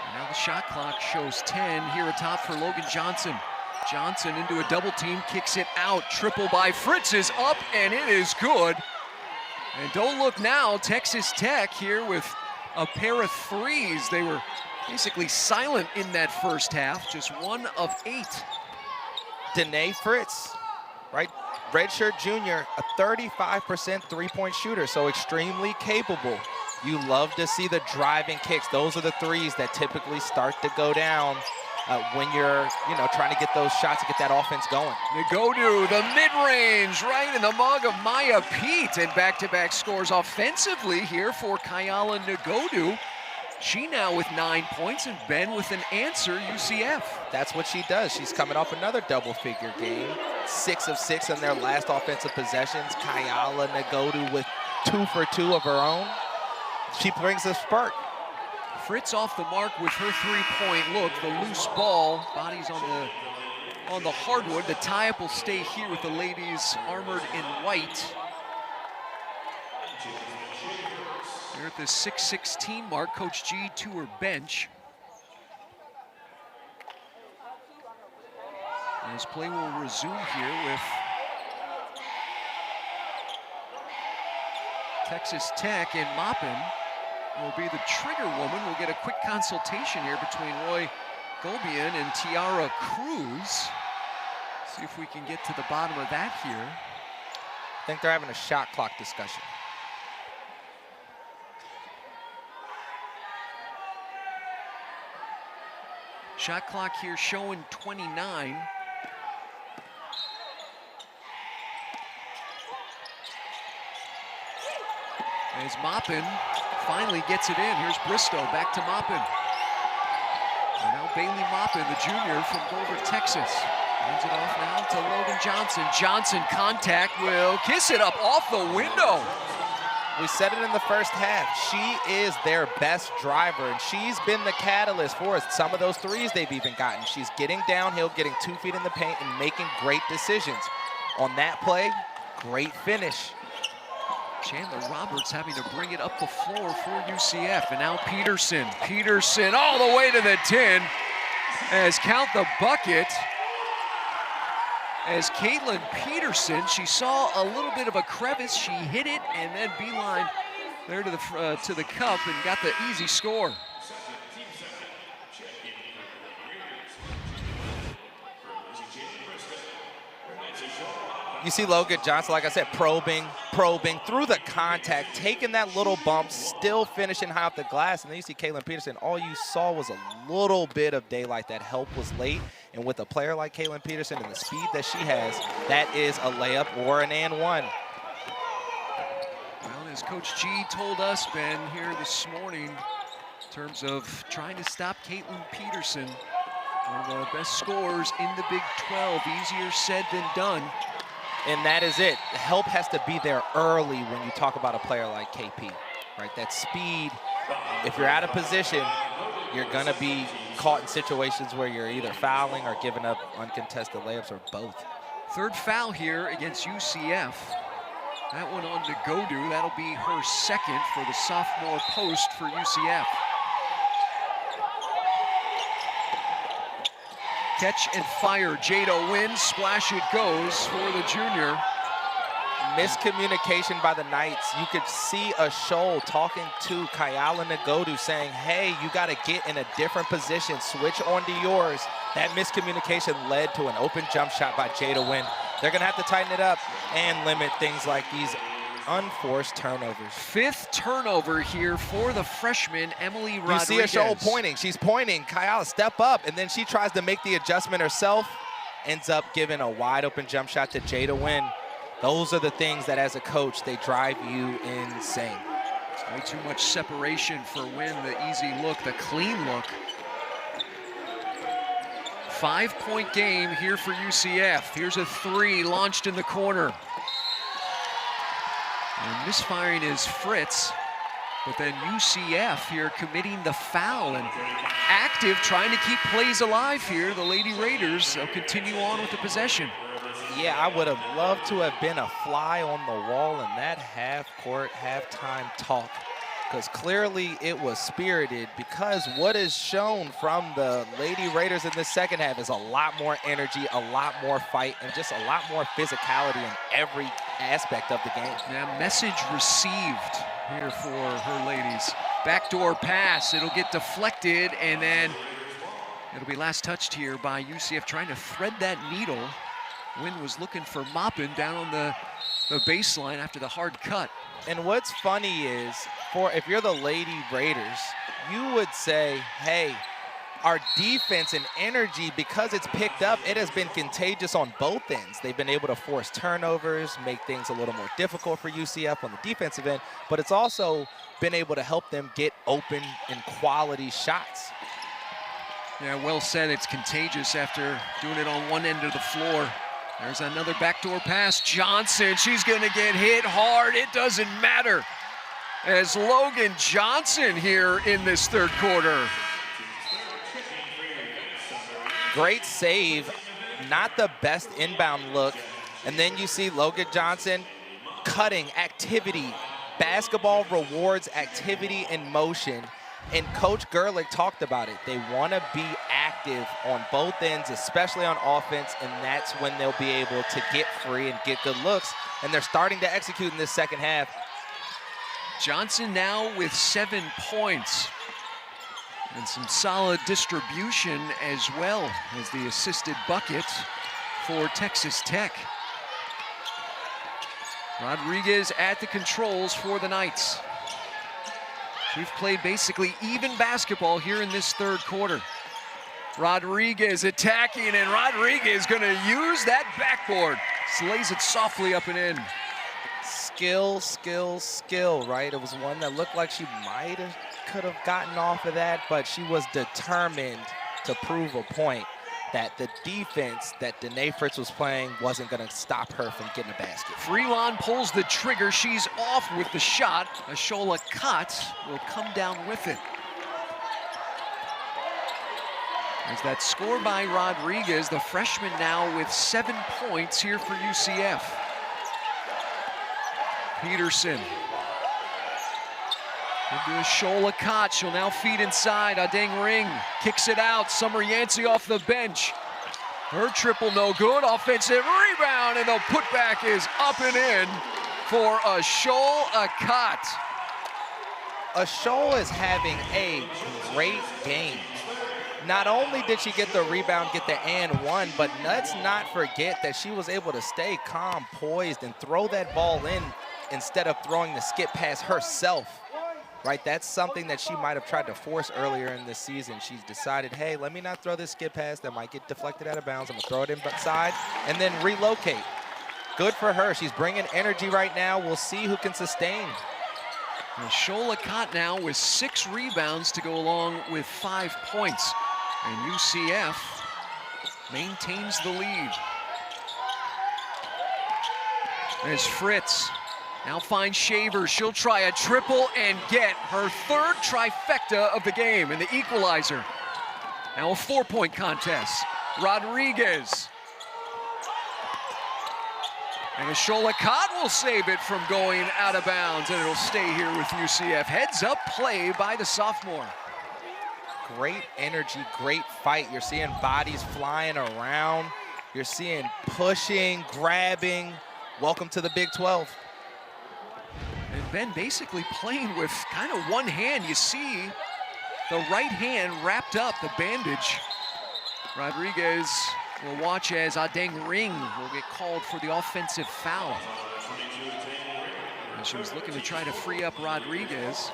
And now the shot clock shows 10 here atop for Logan Johnson. Johnson into a double team, kicks it out. Triple by Fritz is up, and it is good. And don't look now, Texas Tech here with a pair of threes. They were basically silent in that first half, just 1 of 8.
Danae Fritz, right? Redshirt junior, a 35% three-point shooter, so extremely capable. You love to see the driving kicks. Those are the threes that typically start to go down when you're, trying to get those shots to get that offense going.
Nagodu, the mid-range, right in the mug of Maya Pete, and back-to-back scores offensively here for Kayala Nagodu. She now with 9 points, and Ben with an answer, UCF.
That's what she does. She's coming off another double-figure game. 6 of 6 in their last offensive possessions. Kayala Nagodu with 2 for 2 of her own. She brings a spurt.
Fritz off the mark with her 3-point look. The loose ball, bodies on the hardwood. The tie-up will stay here with the ladies armored in white. They're at the 6:16 mark. Coach G to her bench. As play will resume here with Texas Tech, and Maupin will be the trigger woman. We'll get a quick consultation here between Roy Golbian and Tiara Cruz. See if we can get to the bottom of that here.
I think they're having a shot clock discussion.
Shot clock here showing 29. As Maupin finally gets it in. Here's Bristow back to Maupin. And now Bailey Maupin, the junior from Dover, Texas. Hands it off now to Logan Johnson. Johnson contact will kiss it up off the window.
We said it in the first half. She is their best driver, and she's been the catalyst for us. Some of those threes they've even gotten. She's getting downhill, getting 2 feet in the paint, and making great decisions. On that play, great finish.
Chandler Roberts having to bring it up the floor for UCF. And now Peterson. Peterson all the way to the 10. As count the bucket. As Caitlin Peterson, she saw a little bit of a crevice. She hit it and then beeline there to the cup and got the easy score.
You see Logan Johnson, like I said, probing through the contact, taking that little bump, still finishing high off the glass. And then you see Caitlin Peterson. All you saw was a little bit of daylight. That help was late. And with a player like Caitlin Peterson and the speed that she has, that is a layup or an and one.
Well, as Coach G told us, Ben, here this morning, in terms of trying to stop Caitlin Peterson, one of the best scorers in the Big 12. Easier said than done.
And that is it. Help has to be there early when you talk about a player like KP, right? That speed, if you're out of position, you're going to be caught in situations where you're either fouling or giving up uncontested layups or both.
Third foul here against UCF. That one on Negodu. That'll be her second for the sophomore post for UCF. Catch and fire, Jada wins, splash it goes for the junior.
Miscommunication by the Knights. You could see a Shoal talking to Kayala Negodu saying, hey, you got to get in a different position, switch onto yours. That miscommunication led to an open jump shot by Jada Wynn. They're going to have to tighten it up and limit things like these unforced turnovers.
Fifth turnover here for the freshman, Emily Rodriguez.
You see a Shoal pointing. She's pointing. Kayala, step up. And then she tries to make the adjustment herself. Ends up giving a wide open jump shot to Jada Wynn. Those are the things that, as a coach, they drive you insane.
Way too much separation for Wynn, the easy look, the clean look. 5-point game here for UCF. Here's a three launched in the corner. And misfiring is Fritz, but then UCF here committing the foul and active, trying to keep plays alive here. The Lady Raiders, they'll continue on with the possession.
Yeah, I would have loved to have been a fly on the wall in that half-court, halftime talk, because clearly it was spirited, because what is shown from the Lady Raiders in this second half is a lot more energy, a lot more fight, and just a lot more physicality in every aspect of the game.
Now, message received here for her ladies. Backdoor pass, it'll get deflected, and then it'll be last touched here by UCF trying to thread that needle. Wynn was looking for Maupin down on the baseline after the hard cut.
And what's funny is, if you're the Lady Raiders, you would say, hey, our defense and energy, because it's picked up, it has been contagious on both ends. They've been able to force turnovers, make things a little more difficult for UCF on the defensive end, but it's also been able to help them get open and quality shots.
Yeah, well said, it's contagious after doing it on one end of the floor. There's another backdoor pass. Johnson, she's gonna get hit hard. It doesn't matter. As Logan Johnson here in this third quarter.
Great save, not the best inbound look. And then you see Logan Johnson cutting activity. Basketball rewards activity and motion. And Coach Gerlich talked about it. They want to be active on both ends, especially on offense, and that's when they'll be able to get free and get good looks. And they're starting to execute in this second half.
Johnson now with 7 points. And some solid distribution as well as the assisted bucket for Texas Tech. Rodriguez at the controls for the Knights. We've played basically even basketball here in this third quarter. Rodriguez attacking, and Rodriguez gonna use that backboard. Slays it softly up and in.
Skill, skill, skill, right? It was one that looked like she could have gotten off of that, but she was determined to prove a point that the defense that Danae Fritz was playing wasn't gonna stop her from getting a basket.
Freelon pulls the trigger. She's off with the shot. Ashola Kott will come down with it. There's that score by Rodriguez, the freshman now with 7 points here for UCF. Peterson. Into Ashola Kott. She'll now feed inside. Adeng Ring kicks it out. Summer Yancey off the bench. Her triple no good. Offensive rebound, and the putback is up and in for Ashola Kott.
Ashola is having a great game. Not only did she get the rebound, get the and one, but let's not forget that she was able to stay calm, poised, and throw that ball in instead of throwing the skip pass herself, right? That's something that she might have tried to force earlier in this season. She's decided, hey, let me not throw this skip pass that might get deflected out of bounds. I'm gonna throw it inside and then relocate. Good for her. She's bringing energy right now. We'll see who can sustain.
Ashola Kott now with 6 rebounds to go along with 5 points. And UCF maintains the lead. As Fritz now finds Shaver. She'll try a triple and get her 3rd trifecta of the game and the equalizer. Now a 4-point contest. Rodriguez. And Ashola Kott will save it from going out of bounds, and it'll stay here with UCF. Heads up play by the sophomore.
Great energy, great fight. You're seeing bodies flying around. You're seeing pushing, grabbing. Welcome to the Big 12.
And Ben basically playing with kind of one hand. You see the right hand wrapped up, the bandage. Rodriguez will watch as Adeng Ring will get called for the offensive foul. And she was looking to try to free up Rodriguez.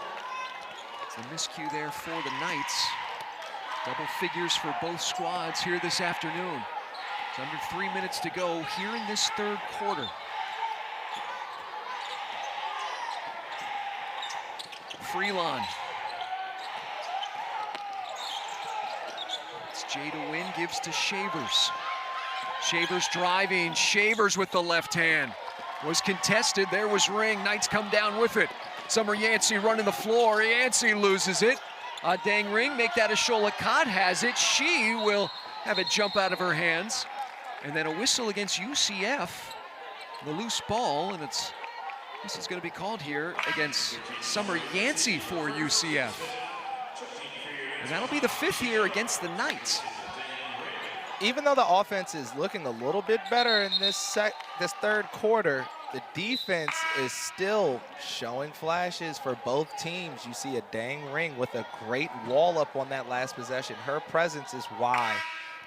It's a miscue there for the Knights. Double figures for both squads here this afternoon. It's under 3 minutes to go here in this third quarter. Freelon. It's Jada Wynn, gives to Shavers. Shavers driving, Shavers with the left hand. Was contested, there was Ring, Knights come down with it. Summer Yancey running the floor, Yancey loses it. Adeng Ring, make that Ashola Kott has it. She will have it jump out of her hands. And then a whistle against UCF. The loose ball, and this is going to be called here against Summer Yancey for UCF. And that'll be the 5th here against the Knights.
Even though the offense is looking a little bit better in this third quarter, the defense is still showing flashes for both teams. You see Adeng Ring with a great wall up on that last possession. Her presence is why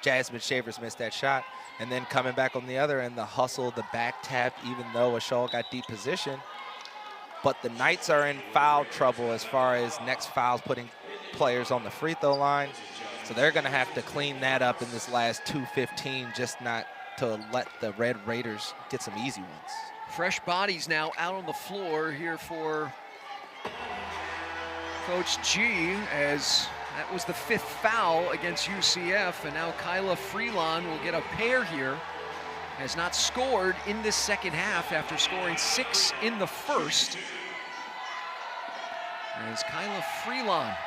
Jasmine Shavers missed that shot. And then coming back on the other end, the hustle, the back tap, even though Ashola got deep position. But the Knights are in foul trouble as far as next fouls, putting players on the free throw line. So they're gonna have to clean that up in this last 2:15, just not to let the Red Raiders get some easy ones.
Fresh bodies now out on the floor here for Coach G, as that was the 5th foul against UCF, and now Kyla Freelon will get a pair here. Has not scored in this second half after scoring 6 in the first. As Kyla Freelon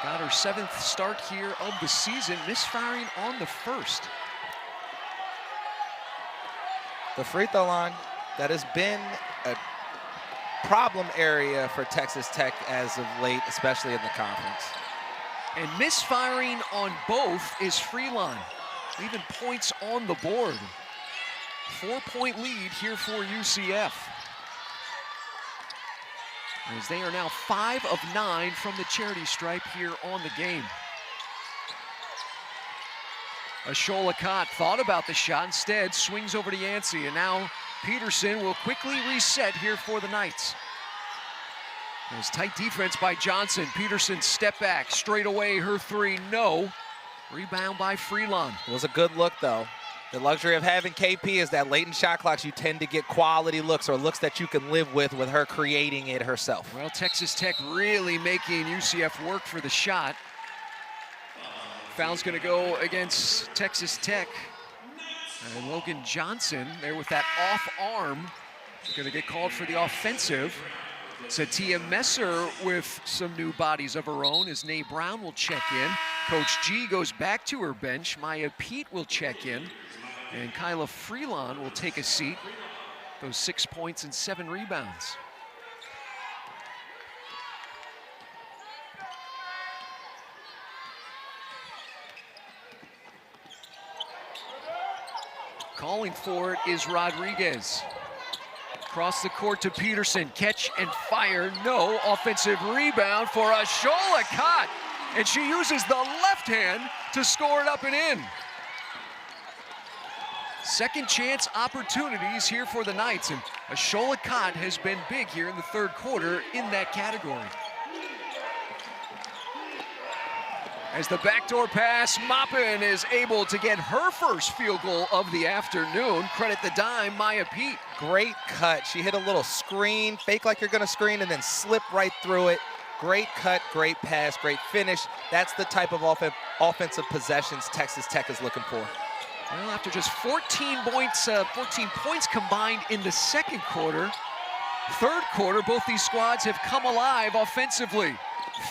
got her 7th start here of the season, misfiring on the first.
The free throw line, that has been a problem area for Texas Tech as of late, especially in the conference.
And misfiring on both is Freelon, leaving points on the board. 4-point lead here for UCF. as they are now 5 of 9 from the charity stripe here on the game. Ashola Kott thought about the shot, instead swings over to Yancey, and now Peterson will quickly reset here for the Knights. There's tight defense by Johnson. Peterson step back, straight away, her three, no. Rebound by Freelon.
It was a good look, though. The luxury of having KP is that late in shot clocks, you tend to get quality looks or looks that you can live with her creating it herself.
Well, Texas Tech really making UCF work for the shot. Foul's gonna go against Texas Tech. And Logan Johnson there with that off arm. Gonna get called for the offensive. Satia Messer with some new bodies of her own as Nay Brown will check in. Coach G goes back to her bench. Maya Pete will check in. And Kyla Freelon will take a seat. Those 6 points and 7 rebounds. Calling for it is Rodriguez. Across the court to Peterson, catch and fire, no. Offensive rebound for Ashola Kott, and she uses the left hand to score it up and in. Second chance opportunities here for the Knights, and Ashola Kott has been big here in the third quarter in that category. As the backdoor pass, Maupin is able to get her first field goal of the afternoon. Credit the dime, Maya Pete.
Great cut. She hit a little screen, fake like you're gonna screen, and then slip right through it. Great cut, great pass, great finish. That's the type of offensive possessions Texas Tech is looking for.
Well, after just 14 points combined in the second quarter, third quarter, both these squads have come alive offensively.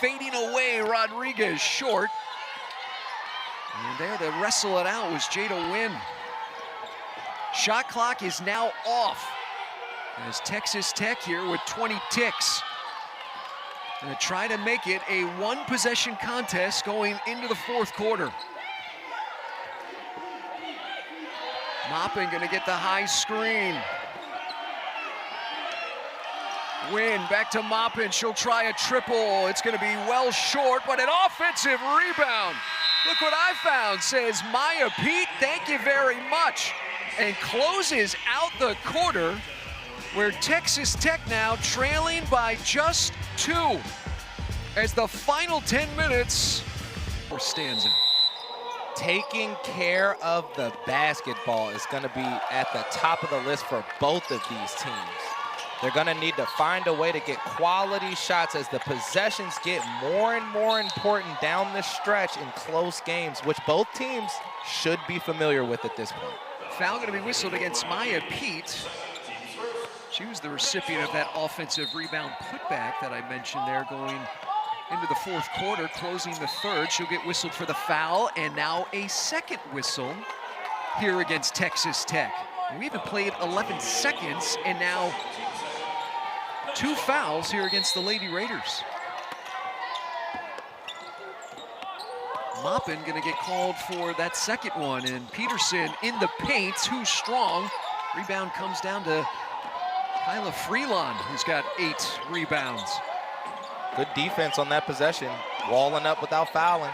Fading away, Rodriguez short. And there to wrestle it out was Jada Wynn. Shot clock is now off as Texas Tech here with 20 ticks. Gonna try to make it a one-possession contest going into the fourth quarter. Maupin gonna get the high screen. Wynn back to Maupin, she'll try a triple. It's gonna be well short, but an offensive rebound. Look what I found, says Maya Pete, thank you very much. And closes out the quarter where Texas Tech now trailing by just 2 as the final 10 minutes for Stanza.
Taking care of the basketball is gonna be at the top of the list for both of these teams. They're gonna need to find a way to get quality shots as the possessions get more and more important down the stretch in close games, which both teams should be familiar with at this point.
Foul gonna be whistled against Maya Pete. She was the recipient of that offensive rebound putback that I mentioned there going into the fourth quarter, closing the third. She'll get whistled for the foul, and now a second whistle here against Texas Tech. We haven't played 11 seconds, and now 2 fouls here against the Lady Raiders. Maupin gonna get called for that second one, and Peterson in the paint, too strong. Rebound comes down to Kyla Freelon, who's got 8 rebounds.
Good defense on that possession, walling up without fouling.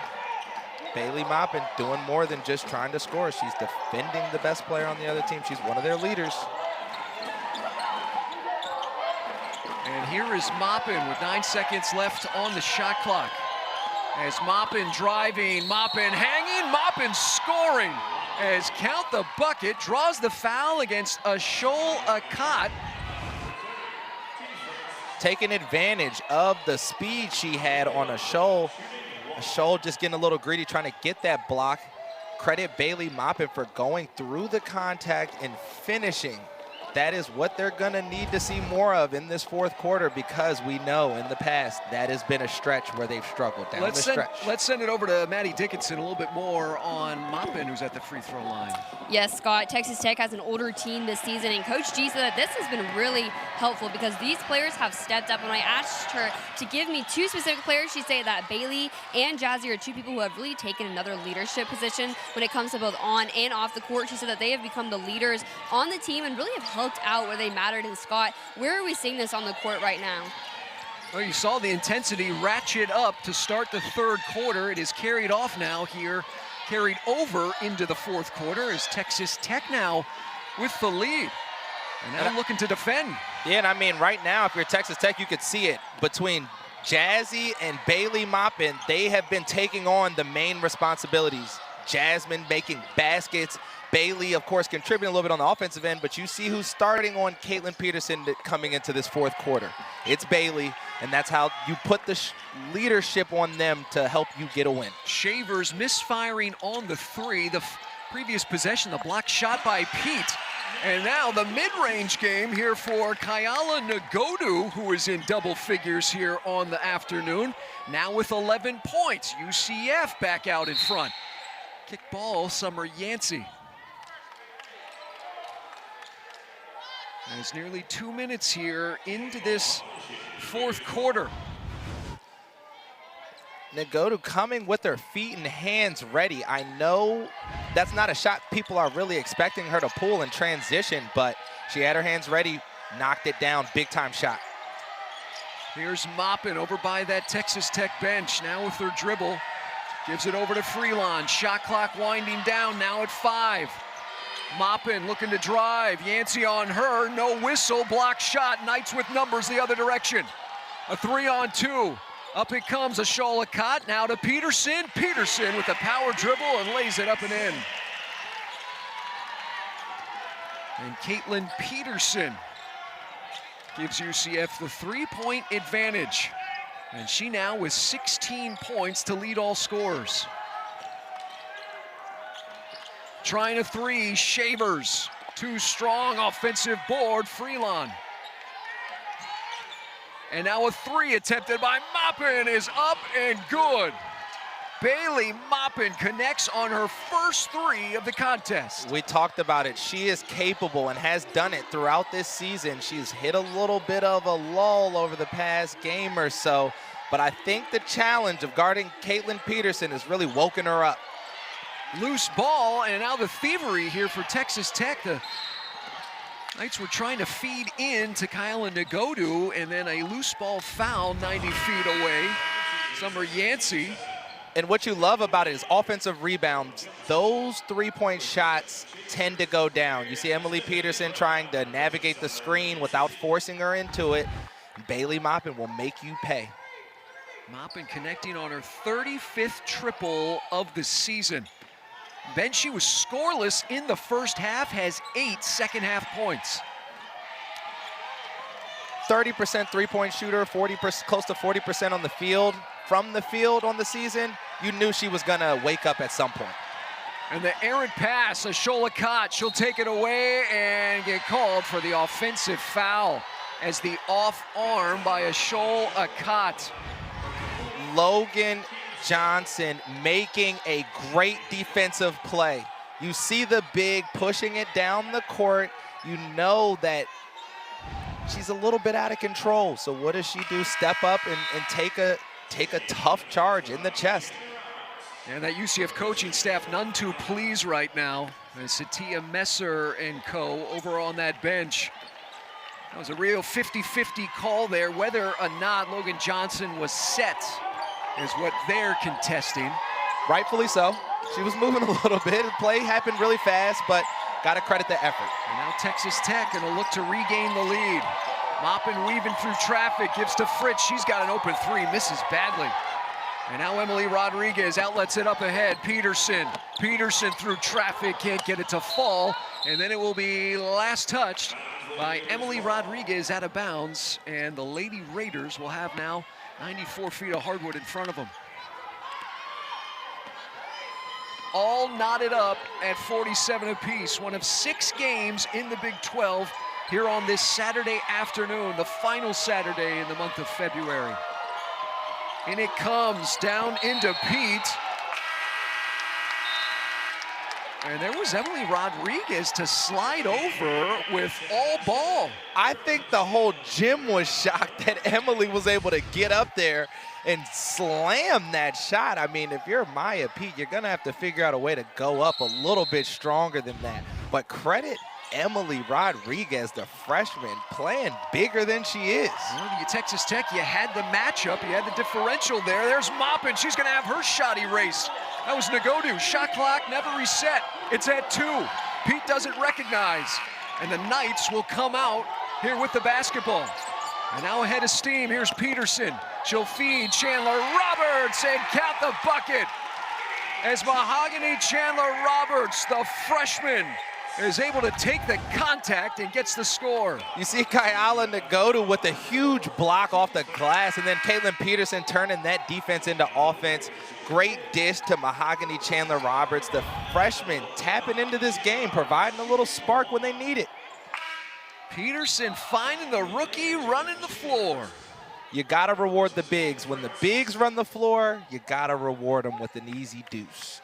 Bailey Maupin doing more than just trying to score. She's defending the best player on the other team. She's one of their leaders.
And here is Maupin with 9 seconds left on the shot clock. As Maupin driving, Maupin hanging, Maupin scoring. As count the bucket, draws the foul against Ashola Kott.
Taking advantage of the speed she had on Ashola. Ashola just getting a little greedy, trying to get that block. Credit Bailey Maupin for going through the contact and finishing. That is what they're gonna need to see more of in this fourth quarter, because we know in the past that has been a stretch where they've struggled down the stretch.
Let's send it over to Maddie Dickinson a little bit more on Maupin, who's at the free throw line.
Yes, Scott, Texas Tech has an older team this season, and Coach G said that this has been really helpful because these players have stepped up. When I asked her to give me 2 specific players, she said that Bailey and Jazzy are 2 people who have really taken another leadership position when it comes to both on and off the court. She said that they have become the leaders on the team and really have helped out where they mattered. And Scott, where are we seeing this on the court right now?
Well, you saw the intensity ratchet up to start the third quarter. It is carried off now here, carried over into the fourth quarter as Texas Tech now with the lead. And now looking to defend.
Yeah, and I mean, right now, if you're Texas Tech, you could see it between Jazzy and Bailey Maupin. They have been taking on the main responsibilities. Jasmine making baskets. Bailey, of course, contributing a little bit on the offensive end, but you see who's starting on Caitlin Peterson coming into this fourth quarter. It's Bailey, and that's how you put the leadership on them to help you get a win.
Shavers misfiring on the three. The previous possession, the block shot by Pete. And now the mid-range game here for Kayala Nagodu, who is in double figures here on the afternoon. Now with 11 points. UCF back out in front. Kick ball, Summer Yancey. There's nearly 2 minutes here into this fourth quarter.
Nagodu coming with her feet and hands ready. I know that's not a shot people are really expecting her to pull in transition, but she had her hands ready, knocked it down, big time shot.
Here's Maupin over by that Texas Tech bench, now with her dribble. Gives it over to Freelon, shot clock winding down, now at 5. Maupin looking to drive, Yancey on her, no whistle, block shot, Knights with numbers the other direction. A 3-on-2, up it comes, Ashola Cott, now to Peterson. Peterson with a power dribble and lays it up and in. And Caitlin Peterson gives UCF the 3-point advantage. And she now with 16 points to lead all scorers. Trying a three, Shavers. Too strong, offensive board, Freelon. And now a three attempted by Maupin is up and good. Bailey Maupin connects on her first three of the contest.
We talked about it. She is capable and has done it throughout this season. She's hit a little bit of a lull over the past game or so, but I think the challenge of guarding Caitlin Peterson has really woken her up.
Loose ball, and now the thievery here for Texas Tech. The Knights were trying to feed in to Kayla Nagodu, and then a loose ball foul 90 feet away. Summer Yancey.
And what you love about it is offensive rebounds. Those three-point shots tend to go down. You see Emily Peterson trying to navigate the screen without forcing her into it. Bailey Maupin will make you pay.
Maupin connecting on her 35th triple of the season. Then she was scoreless in the first half, has 8 second-half points.
30% three-point shooter, 40%, close to 40% on the field. From the field on the season, you knew she was gonna wake up at some point.
And the errant pass, Ashola Cott, she'll take it away and get called for the offensive foul as the off arm by Ashola Cott.
Logan Johnson making a great defensive play. You see the big pushing it down the court. You know that she's a little bit out of control. So what does she do? Step up and take a tough charge in the chest.
And that UCF coaching staff none too pleased right now. And Satia Messer and co over on that bench. That was a real 50-50 call there. Whether or not Logan Johnson was set is what they're contesting.
Rightfully so. She was moving a little bit. The play happened really fast, but got to credit the effort.
And now Texas Tech gonna look to regain the lead. Maupin weaving through traffic, gives to Fritz. She's got an open three, misses badly. And now Emily Rodriguez outlets it up ahead. Peterson through traffic, can't get it to fall. And then it will be last touched by Emily Rodriguez out of bounds. And the Lady Raiders will have now 94 feet of hardwood in front of them. All knotted up at 47 apiece. One of 6 games in the Big 12 here on this Saturday afternoon, the final Saturday in the month of February. And it comes down into Pete. And there was Emily Rodriguez to slide over with all ball.
I think the whole gym was shocked that Emily was able to get up there and slam that shot. I mean, if you're Maya Pete, you're gonna have to figure out a way to go up a little bit stronger than that. But credit Emily Rodriguez, the freshman, playing bigger than she is.
Well, you Texas Tech, you had the matchup, you had the differential there. There's Maupin, she's gonna have her shot erased. That was Nagodu, shot clock never reset. It's at 2. Pete doesn't recognize, and the Knights will come out here with the basketball. And now ahead of steam, here's Peterson. She'll feed Chandler Roberts and count the bucket. As Mahogany Chandler Roberts, the freshman, is able to take the contact and gets the score.
You see Kyala Nagodu with a huge block off the glass, and then Caitlin Peterson turning that defense into offense. Great dish to Mahogany Chandler Roberts, the freshman tapping into this game, providing a little spark when they need it.
Peterson finding the rookie running the floor.
You gotta reward the bigs. When the bigs run the floor, you gotta reward them with an easy deuce.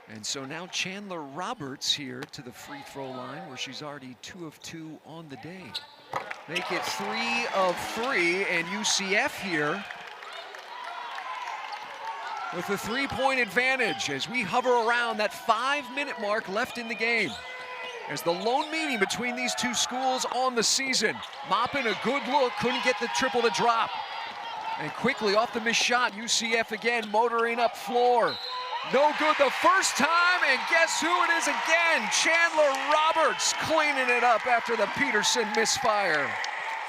And so now Chandler Roberts here to the free throw line, where she's already 2 of 2 on the day. Make it 3 of 3, and UCF here with a 3-point advantage as we hover around that 5-minute mark left in the game. As the lone meeting between these two schools on the season. Maupin, a good look, couldn't get the triple to drop. And quickly off the missed shot, UCF again motoring up floor. No good the first time, and guess who it is again? Chandler Roberts cleaning it up after the Peterson misfire.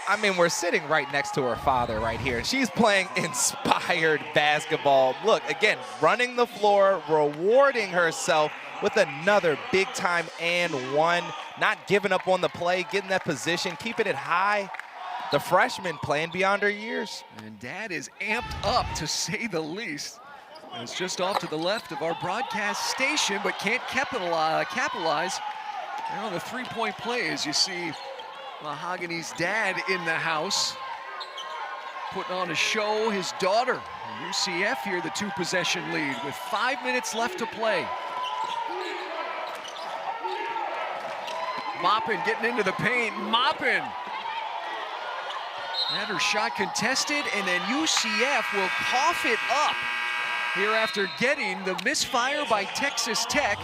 I mean, we're sitting right next to her father right here, and she's playing inspired basketball. Look, again, running the floor, rewarding herself with another big-time and one, not giving up on the play, getting that position, keeping it high. The freshman playing beyond her years.
And Dad is amped up, to say the least. It's just off to the left of our broadcast station, but can't capitalize. Now on the three-point play, as you see Mahogany's dad in the house, putting on a show. His daughter, UCF here, the 2-possession lead with 5 minutes left to play. Maupin getting into the paint. Maupin had her shot contested, and then UCF will cough it up here after getting the misfire by Texas Tech.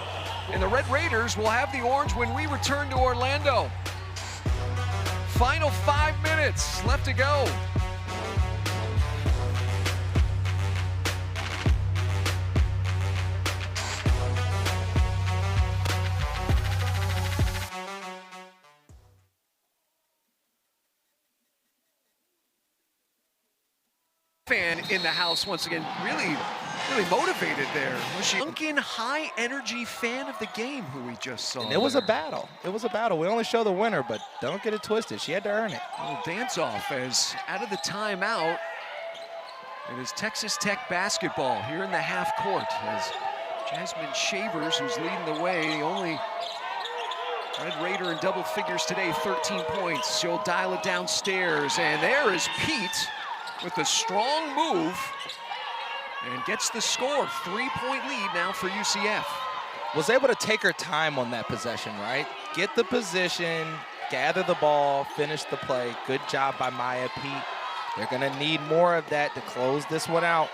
And the Red Raiders will have the orange when we return to Orlando. Final 5 minutes left to go. Fan in the house once again, really motivated there. Duncan, high energy fan of the game who we just saw.
And it was a battle. It was a battle. We only show the winner, but don't get it twisted. She had to earn it.
A little dance off as out of the timeout. It is Texas Tech basketball here in the half court as Jasmine Shavers, who's leading the way, the only Red Raider in double figures today, 13 points. She'll dial it downstairs, and there is Pete with a strong move and gets the score. 3-point lead now for UCF.
Was able to take her time on that possession, right? Get the position, gather the ball, finish the play. Good job by Maya Pete. They're gonna need more of that to close this one out.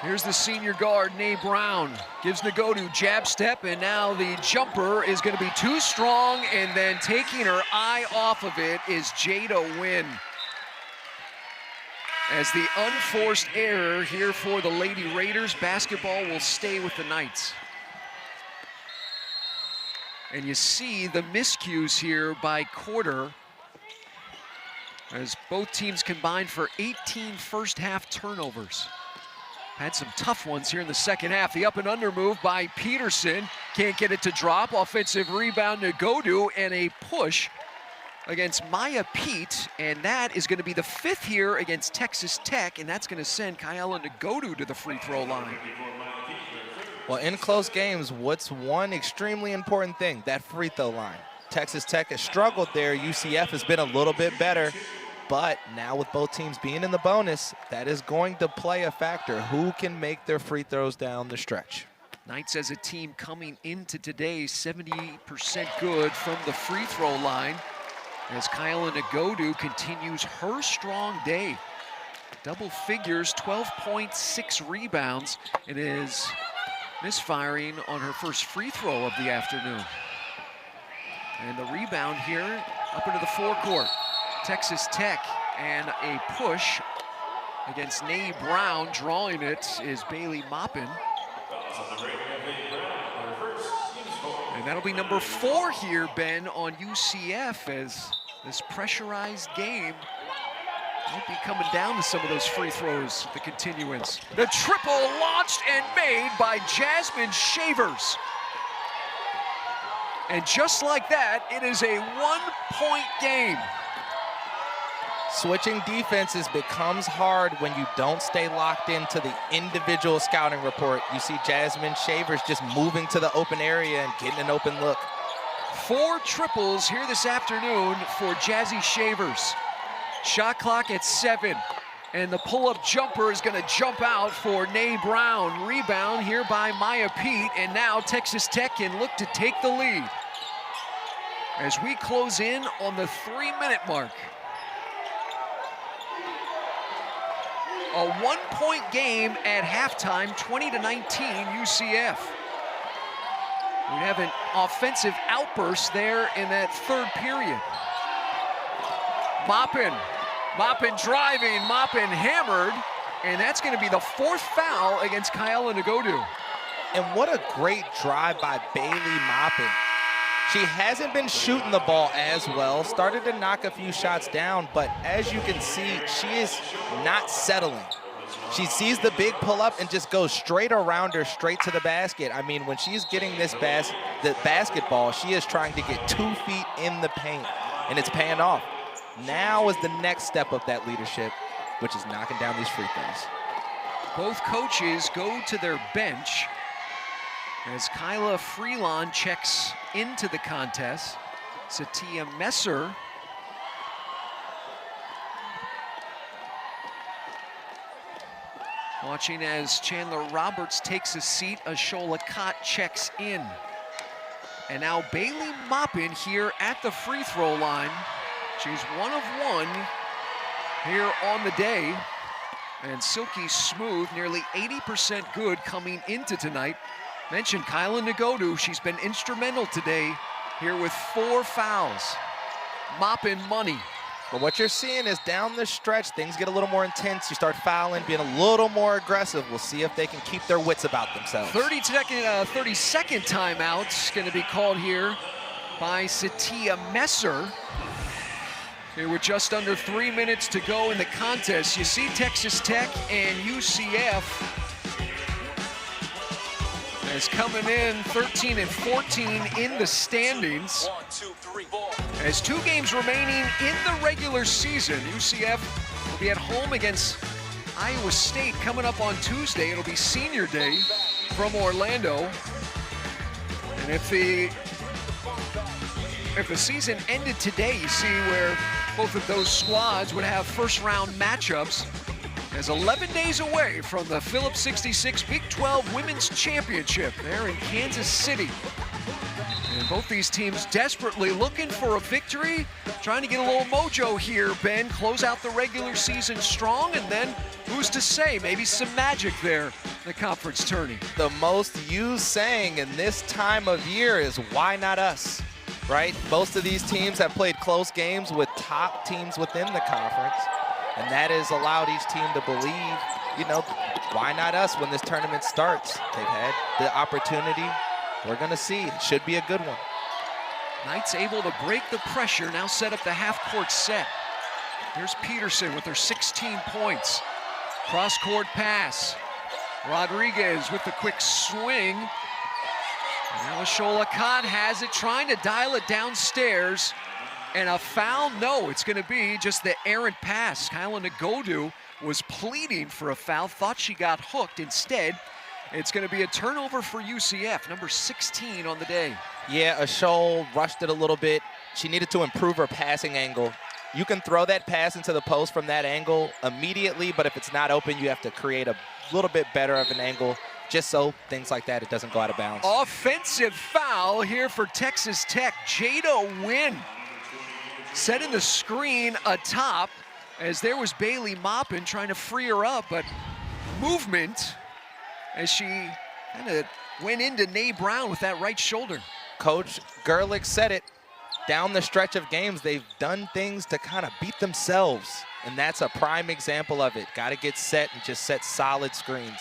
Here's the senior guard, Nae Brown. Gives Nagodu jab step, and now the jumper is gonna be too strong, and then taking her eye off of it is Jada Wynn. As the unforced error here for the Lady Raiders, basketball will stay with the Knights. And you see the miscues here by quarter as both teams combined for 18 first half turnovers. Had some tough ones here in the second half. The up and under move by Peterson. Can't get it to drop. Offensive rebound, Nagodu, and a push against Maya Pete, and that is going to be the 5th here against Texas Tech, and that's going to send Kyala Nagodu to the free throw line.
Well, in close games, what's one extremely important thing? That free throw line. Texas Tech has struggled there. UCF has been a little bit better, but now with both teams being in the bonus, that is going to play a factor. Who can make their free throws down the stretch?
Knights as a team coming into today 70% good from the free throw line, as Kyla Nagodu continues her strong day. Double figures, 12 points, 6 rebounds, and is misfiring on her first free throw of the afternoon. And the rebound here up into the forecourt. Texas Tech, and a push against Nay Brown. Drawing it is Bailey Maupin. And that'll be number 4 here, Ben, on UCF, as this pressurized game might be coming down to some of those free throws, the continuance. The triple launched and made by Jasmine Shavers. And just like that, it is a 1-point game.
Switching defenses becomes hard when you don't stay locked into the individual scouting report. You see Jasmine Shavers just moving to the open area and getting an open look.
4 triples here this afternoon for Jazzy Shavers. Shot clock at 7. And the pull-up jumper is going to jump out for Nay Brown. Rebound here by Maya Pete, and now Texas Tech can look to take the lead as we close in on the 3-minute mark. A 1-point game at halftime, 20-19 UCF. We have an offensive outburst there in that 3rd period. Maupin driving, Maupin hammered, and that's going to be the 4th foul against Kyla Ngodu.
And what a great drive by Bailey Maupin. She hasn't been shooting the ball as well, started to knock a few shots down, but as you can see, she is not settling. She sees the big pull-up and just goes straight around her, straight to the basket. I mean, when she's getting this the basketball, she is trying to get 2 feet in the paint, and it's paying off. Now is the next step of that leadership, which is knocking down these free throws.
Both coaches go to their bench as Kyla Freelon checks into the contest. Satia Messer watching as Chandler Roberts takes a seat. Ashola Kott checks in. And now Bailey Maupin here at the free throw line. She's 1 of 1 here on the day. And silky smooth, nearly 80% good coming into tonight. Mentioned Kyla Ngodu, she's been instrumental today here with 4 fouls. Maupin money.
But what you're seeing is down the stretch, things get a little more intense. You start fouling, being a little more aggressive. We'll see if they can keep their wits about themselves.
30-second timeout going to be called here by Satia Messer. Here with just under 3 minutes to go in the contest. You see Texas Tech and UCF as coming in 13 and 14 in the standings. As 2 games remaining in the regular season, UCF will be at home against Iowa State coming up on Tuesday. It'll be senior day from Orlando. And if the season ended today, you see where both of those squads would have first-round matchups, as 11 days away from the Phillips 66 Big 12 Women's Championship there in Kansas City. And both these teams desperately looking for a victory, trying to get a little mojo here, Ben. Close out the regular season strong, and then who's to say, maybe some magic there in the conference tourney.
The most used saying in this time of year is, why not us? Right? Most of these teams have played close games with top teams within the conference, and that has allowed each team to believe, you know, why not us when this tournament starts? They've had the opportunity. We're going to see. It should be a good one.
Knights able to break the pressure, now set up the half-court set. Here's Peterson with her 16 points. Cross-court pass. Rodriguez with the quick swing. Now Ashola Kott has it, trying to dial it downstairs. And a foul? No, it's going to be just the errant pass. Kyla Ngodu was pleading for a foul, thought she got hooked. Instead, it's going to be a turnover for UCF, number 16 on the day.
Yeah, Ashol rushed it a little bit. She needed to improve her passing angle. You can throw that pass into the post from that angle immediately, but if it's not open, you have to create a little bit better of an angle, just so things like that, it doesn't go out of bounds.
Offensive foul here for Texas Tech. Jada Wynn setting the screen atop, as there was Bailey Maupin trying to free her up, but movement as she kind of went into Nay Brown with that right shoulder.
Coach Gerlich said it. down the stretch of games, they've done things to kind of beat themselves. And that's a prime example of it. Got to get set and just set solid screens.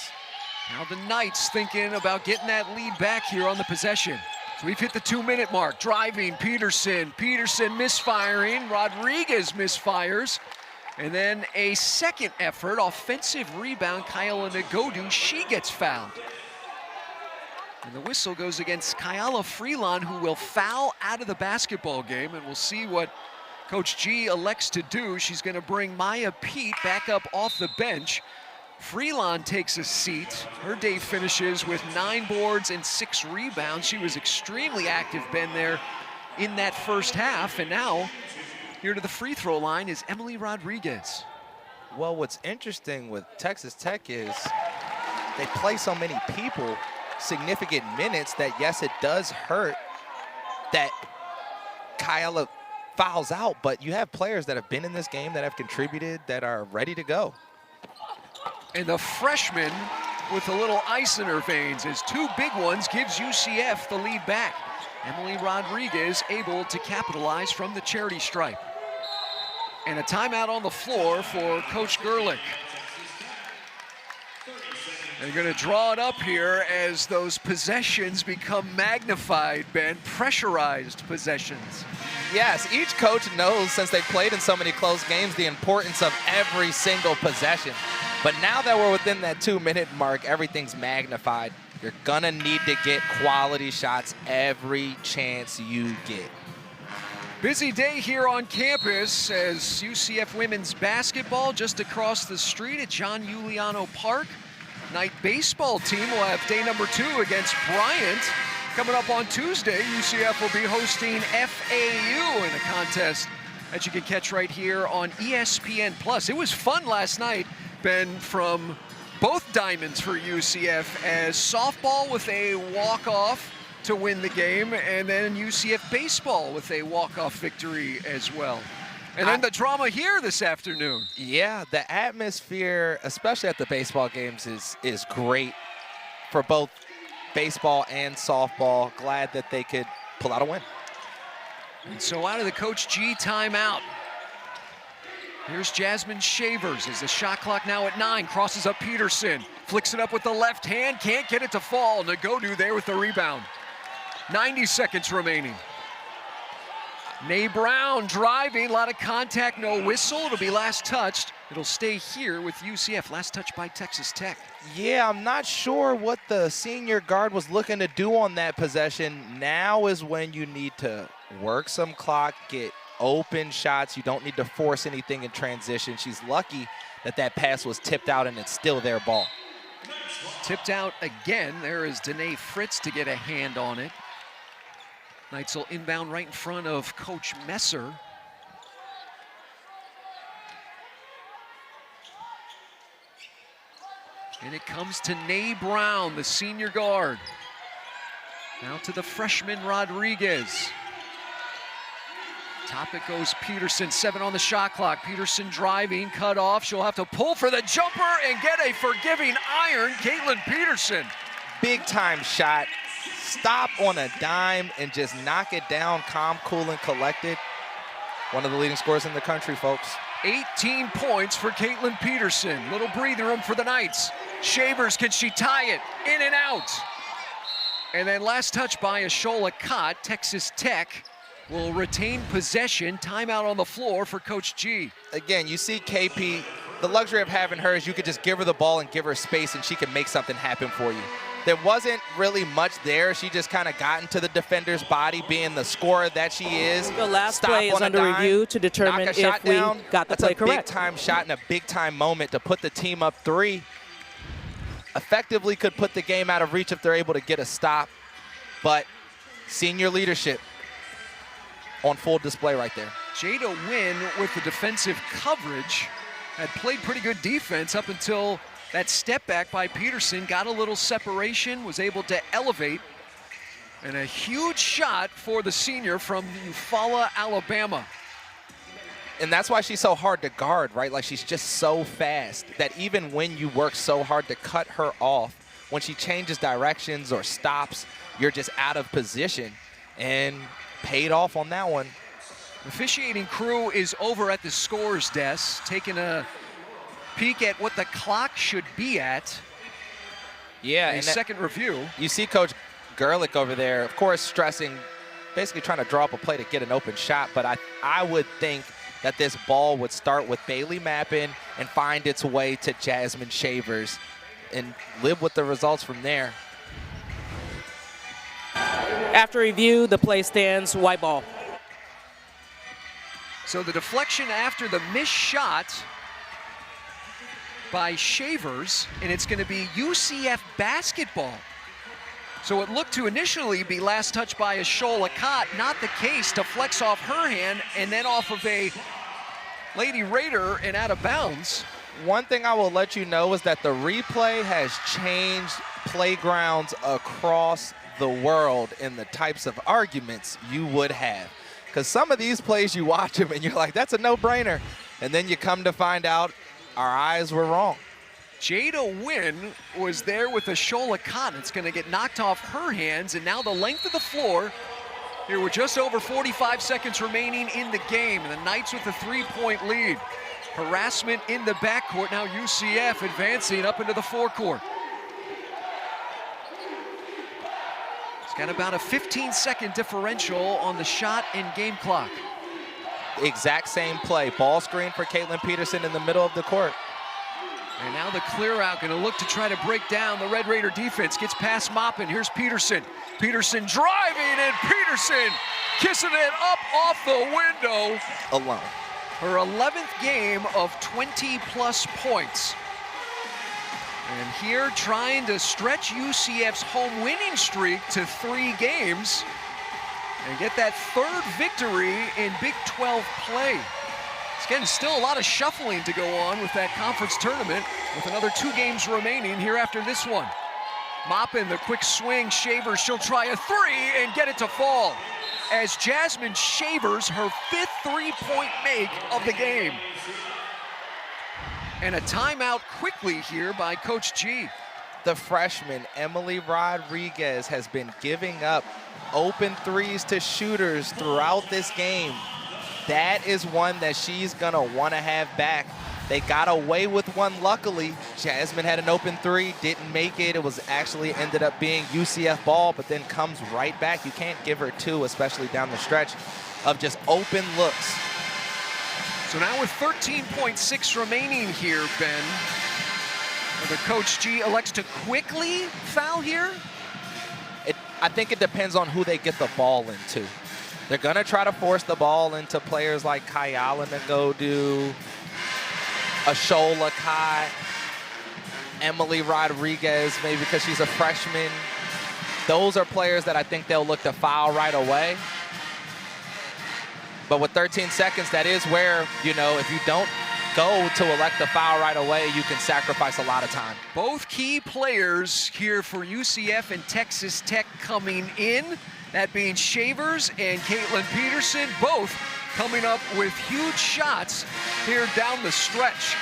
Now the Knights thinking about getting that lead back here on the possession. So we've hit the 2-minute mark. Driving, Peterson. Peterson misfiring. Rodriguez misfires. And then a second effort, offensive rebound, Kyla Nagodu. She gets fouled. And the whistle goes against Kyla Freelon, who will foul out of the basketball game. And we'll see what Coach G elects to do. She's going to bring Maya Pete back up off the bench. Freelon takes a seat. Her day finishes with 9 boards and 6 rebounds. She was extremely active, Ben, there in that first half. And now, here to the free throw line is Emily Rodriguez.
Well, what's interesting with Texas Tech is they play so many people significant minutes that, yes, it does hurt that Kyla fouls out, but you have players that have been in this game that have contributed, that are ready to go.
And the freshman with a little ice in her veins, his 2 big ones, gives UCF the lead back. Emily Rodriguez able to capitalize from the charity stripe. And a timeout on the floor for Coach Gerlich. They're going to draw it up here as those possessions become magnified, Ben, pressurized possessions.
Yes, each coach knows, since they've played in so many close games, the importance of every single possession. But now that we're within that 2-minute mark, everything's magnified. You're gonna need to get quality shots every chance you get.
Busy day here on campus as UCF women's basketball just across the street at John Giuliano Park. Knight baseball team will have day number 2 against Bryant. Coming up on Tuesday, UCF will be hosting FAU in a contest that you can catch right here on ESPN+. It was fun last night, Ben, from both diamonds for UCF, as softball with a walk-off to win the game, and then UCF baseball with a walk-off victory as well. And then the drama here this afternoon.
Yeah, the atmosphere, especially at the baseball games, is great for both baseball and softball. Glad that they could pull out a win.
And so out of the Coach G timeout, here's Jasmine Shavers as the shot clock now at 9, crosses up Peterson, flicks it up with the left hand, can't get it to fall. Nagodu there with the rebound. 90 seconds remaining. Nay Brown driving, a lot of contact, no whistle. It'll be last touched. It'll stay here with UCF. Last touch by Texas Tech.
Yeah, I'm not sure what the senior guard was looking to do on that possession. Now is when you need to work some clock, get open shots. You don't need to force anything in transition. She's lucky that that pass was tipped out and it's still their ball.
Tipped out again. There is Danae Fritz to get a hand on it. Knights will inbound right in front of Coach Messer. And it comes to Nay Brown, the senior guard. Now to the freshman Rodriguez. Top it goes Peterson, 7 on the shot clock. Peterson driving, cut off. She'll have to pull for the jumper and get a forgiving iron. Caitlin Peterson.
Big time shot. Stop on a dime and just knock it down, calm, cool, and collected. One of the leading scorers in the country, folks.
18 points for Caitlin Peterson. Little breathing room for the Knights. Shavers, can she tie it? In and out. And then last touch by Ashola Cott. Texas Tech will retain possession. Timeout on the floor for Coach G.
Again, you see KP, the luxury of having her is you could just give her the ball and give her space and she can make something happen for you. There wasn't really much there. She just kind of got into the defender's body, being the scorer that she is.
The last play is under review to determine if we got the play correct.
That's a big-time shot and a big-time moment to put the team up 3. Effectively could put the game out of reach if they're able to get a stop. But senior leadership on full display right there.
Jada Wynn with the defensive coverage had played pretty good defense up until that step back by Peterson, got a little separation, was able to elevate. And a huge shot for the senior from Eufaula, Alabama.
And that's why she's so hard to guard, right? Like, she's just so fast that even when you work so hard to cut her off, when she changes directions or stops, you're just out of position. And paid off on that one.
Officiating crew is over at the scores desk, taking a peek at what the clock should be at.
Yeah,
a second review.
You see Coach Gerlich over there, of course, stressing, basically trying to draw up a play to get an open shot, but I would think that this ball would start with Bailey Mappin and find its way to Jasmine Shavers and live with the results from there.
After review, the play stands white ball.
So the deflection after the missed shot by Shavers, and it's going to be UCF basketball. So it looked to initially be last touch by Ashola Cott, not the case. Deflects off her hand and then off of a Lady Raider and out of bounds.
One thing I will let you know is that the replay has changed playgrounds across the world in the types of arguments you would have. Because some of these plays, you watch them and you're like, that's a no-brainer. And then you come to find out our eyes were wrong.
Jada Wynn was there with Ashola Cott. It's going to get knocked off her hands, and now the length of the floor. Here with just over 45 seconds remaining in the game, and the Knights with a 3-point lead. Harassment in the backcourt. Now UCF advancing up into the forecourt. It's got about a 15-second differential on the shot and game clock.
Exact same play. Ball screen for Caitlin Peterson in the middle of the court.
And now the clear out, going to look to try to break down the Red Raider defense. Gets past Maupin. Here's Peterson. Peterson driving, and Peterson kissing it up off the window.
Alone.
Her 11th game of 20-plus points. And here trying to stretch UCF's home winning streak to 3 games and get that 3rd victory in Big 12 play. Again, still a lot of shuffling to go on with that conference tournament with another 2 games remaining here after this one. Maupin, the quick swing. Shavers, she'll try a 3 and get it to fall. As Jasmine Shavers, her 5th 3-point make of the game. And a timeout quickly here by Coach G.
The freshman, Emily Rodriguez, has been giving up open threes to shooters throughout this game. That is one that she's gonna wanna have back. They got away with one, luckily. Jasmine had an open 3, didn't make it. It was actually ended up being UCF ball, but then comes right back. You can't give her 2, especially down the stretch, of just open looks.
So now with 13.6 remaining here, Ben, the Coach G elects to quickly foul here?
I think it depends on who they get the ball into. They're gonna try to force the ball into players like Kayala Nagodu, Ashola Cott, Emily Rodriguez, maybe because she's a freshman. Those are players that I think they'll look to foul right away. But with 13 seconds, that is where, you know, if you don't go to elect the foul right away, you can sacrifice a lot of time.
Both key players here for UCF and Texas Tech coming in, that being Shavers and Caitlin Peterson, both coming up with huge shots here down the stretch.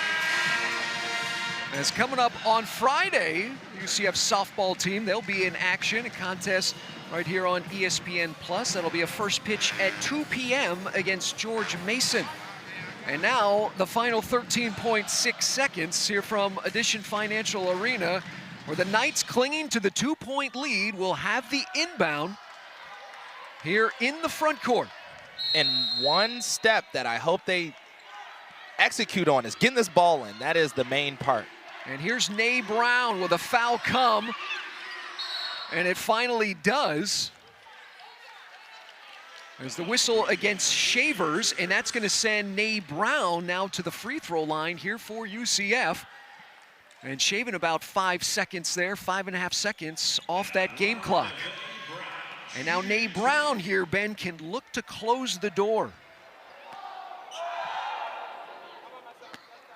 As coming up on Friday, UCF softball team, they'll be in action, a contest right here on ESPN+. That'll be a first pitch at 2 p.m. against George Mason. And now the final 13.6 seconds here from Addition Financial Arena, where the Knights, clinging to the 2-point lead, will have the inbound here in the front court.
And one step that I hope they execute on is getting this ball in. That is the main part.
And here's Nay Brown with a foul come. And it finally does. There's the whistle against Shavers, and that's going to send Nay Brown now to the free throw line here for UCF. And shaving about 5 seconds there, 5.5 seconds off that game clock. And now Nay Brown here, Ben, can look to close the door.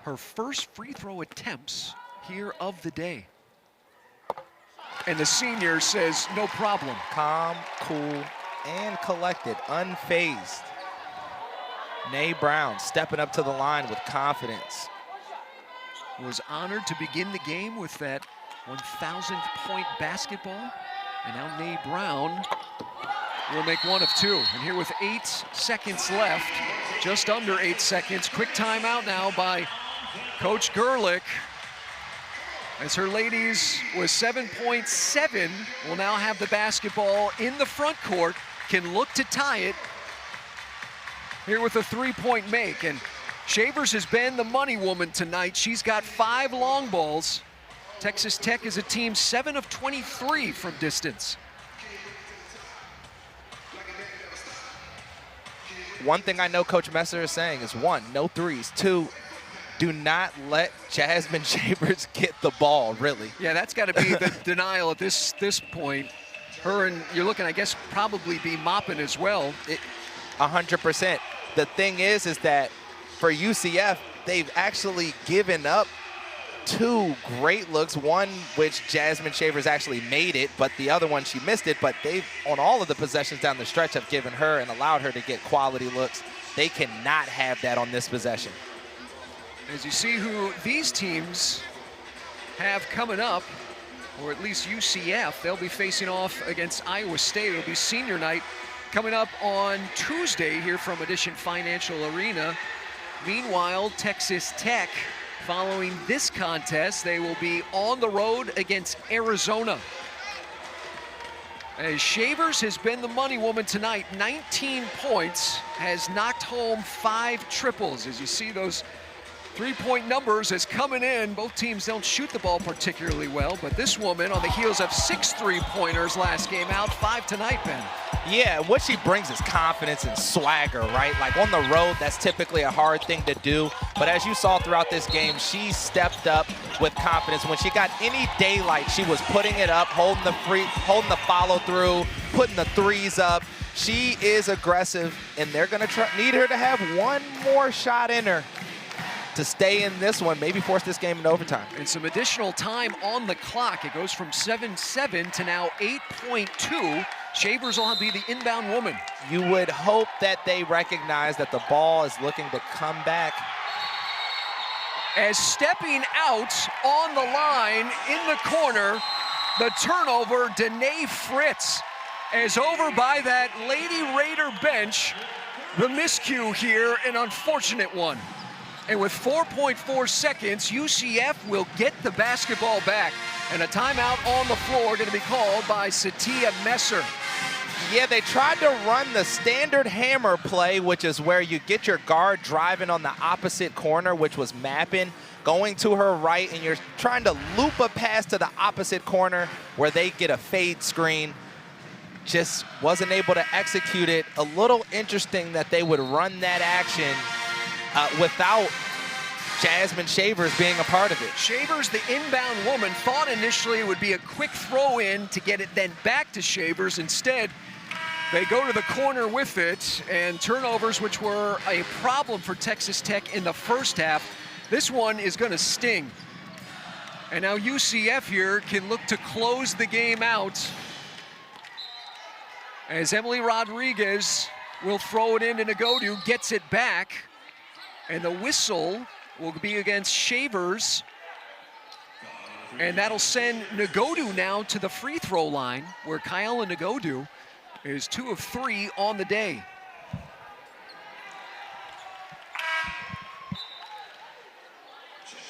Her first free throw attempts here of the day. And the senior says, no problem.
Calm, cool, and collected, unfazed. Nay Brown stepping up to the line with confidence.
Was honored to begin the game with that 1,000th point basketball. And now Nay Brown will make one of two. And here with 8 seconds left, just under 8 seconds, quick timeout now by Coach Gerlich. As her ladies with 7.7 will now have the basketball in the front court, can look to tie it here with a 3-point make. And Shavers has been the money woman tonight. She's got 5 long balls. Texas Tech is a team 7 of 23 from distance.
One thing I know Coach Messer is saying is 1, no threes. 2, do not let Jasmine Shavers get the ball, really.
Yeah, that's got to be the denial at this point. Her and you're looking, I guess, probably be mopping as well.
100%. The thing is that for UCF, they've actually given up 2 great looks. One which Jasmine Shavers actually made it, but the other one she missed it. But they've, on all of the possessions down the stretch, have given her and allowed her to get quality looks. They cannot have that on this possession.
As you see who these teams have coming up, or at least UCF, they'll be facing off against Iowa State. It'll be senior night coming up on Tuesday here from Edition Financial Arena. Meanwhile, Texas Tech, following this contest, they will be on the road against Arizona. As Shavers has been the money woman tonight, 19 points, has knocked home 5 triples. As you see those 3-point numbers is coming in. Both teams don't shoot the ball particularly well, but this woman on the heels of 6 3-pointers last game out, 5 tonight, Ben.
Yeah, what she brings is confidence and swagger, right? Like on the road, that's typically a hard thing to do. But as you saw throughout this game, she stepped up with confidence. When she got any daylight, she was putting it up, holding the follow through, putting the threes up. She is aggressive, and they're gonna need her to have one more shot in her to stay in this one, maybe force this game into overtime.
And some additional time on the clock. It goes from 7-7 to now 8.2. Shavers will be the inbound woman.
You would hope that they recognize that the ball is looking to come back.
As stepping out on the line in the corner, the turnover, Danae Fritz, as over by that Lady Raider bench. The miscue here, an unfortunate one. And with 4.4 seconds, UCF will get the basketball back. And a timeout on the floor going to be called by Satia Messer.
Yeah, they tried to run the standard hammer play, which is where you get your guard driving on the opposite corner, which was mapping, going to her right, and you're trying to loop a pass to the opposite corner where they get a fade screen. Just wasn't able to execute it. A little interesting that they would run that action without Jasmine Shavers being a part of it.
Shavers, the inbound woman, thought initially it would be a quick throw in to get it then back to Shavers. Instead, they go to the corner with it, and turnovers, which were a problem for Texas Tech in the first half. This one is going to sting. And now UCF here can look to close the game out as Emily Rodriguez will throw it into Nagodu, gets it back. And the whistle will be against Shavers. And that'll send Nagodu now to the free throw line, where Kyla Nagodu is 2 of 3 on the day.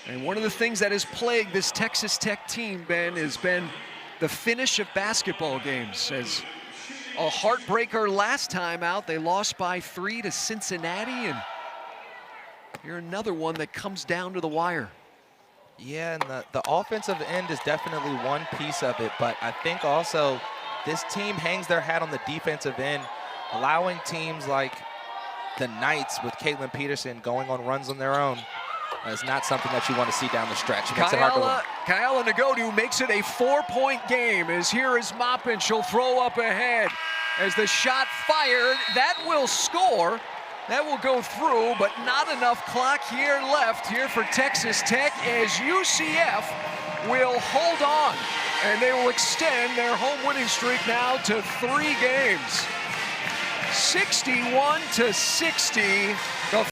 And one of the things that has plagued this Texas Tech team, Ben, has been the finish of basketball games. As a heartbreaker last time out, they lost by 3 to Cincinnati, and here's another one that comes down to the wire.
Yeah, and the offensive end is definitely one piece of it, but I think also this team hangs their hat on the defensive end, allowing teams like the Knights with Caitlin Peterson going on runs on their own. Is not something that you want to see down the stretch. It makes it hard to win.
Kyla Nagodu makes it a 4-point game, as here is Moppin. She'll throw up ahead. As the shot fired, that will score. That will go through, but not enough clock here left here for Texas Tech, as UCF will hold on, and they will extend their home winning streak now to 3 games. 61-60. The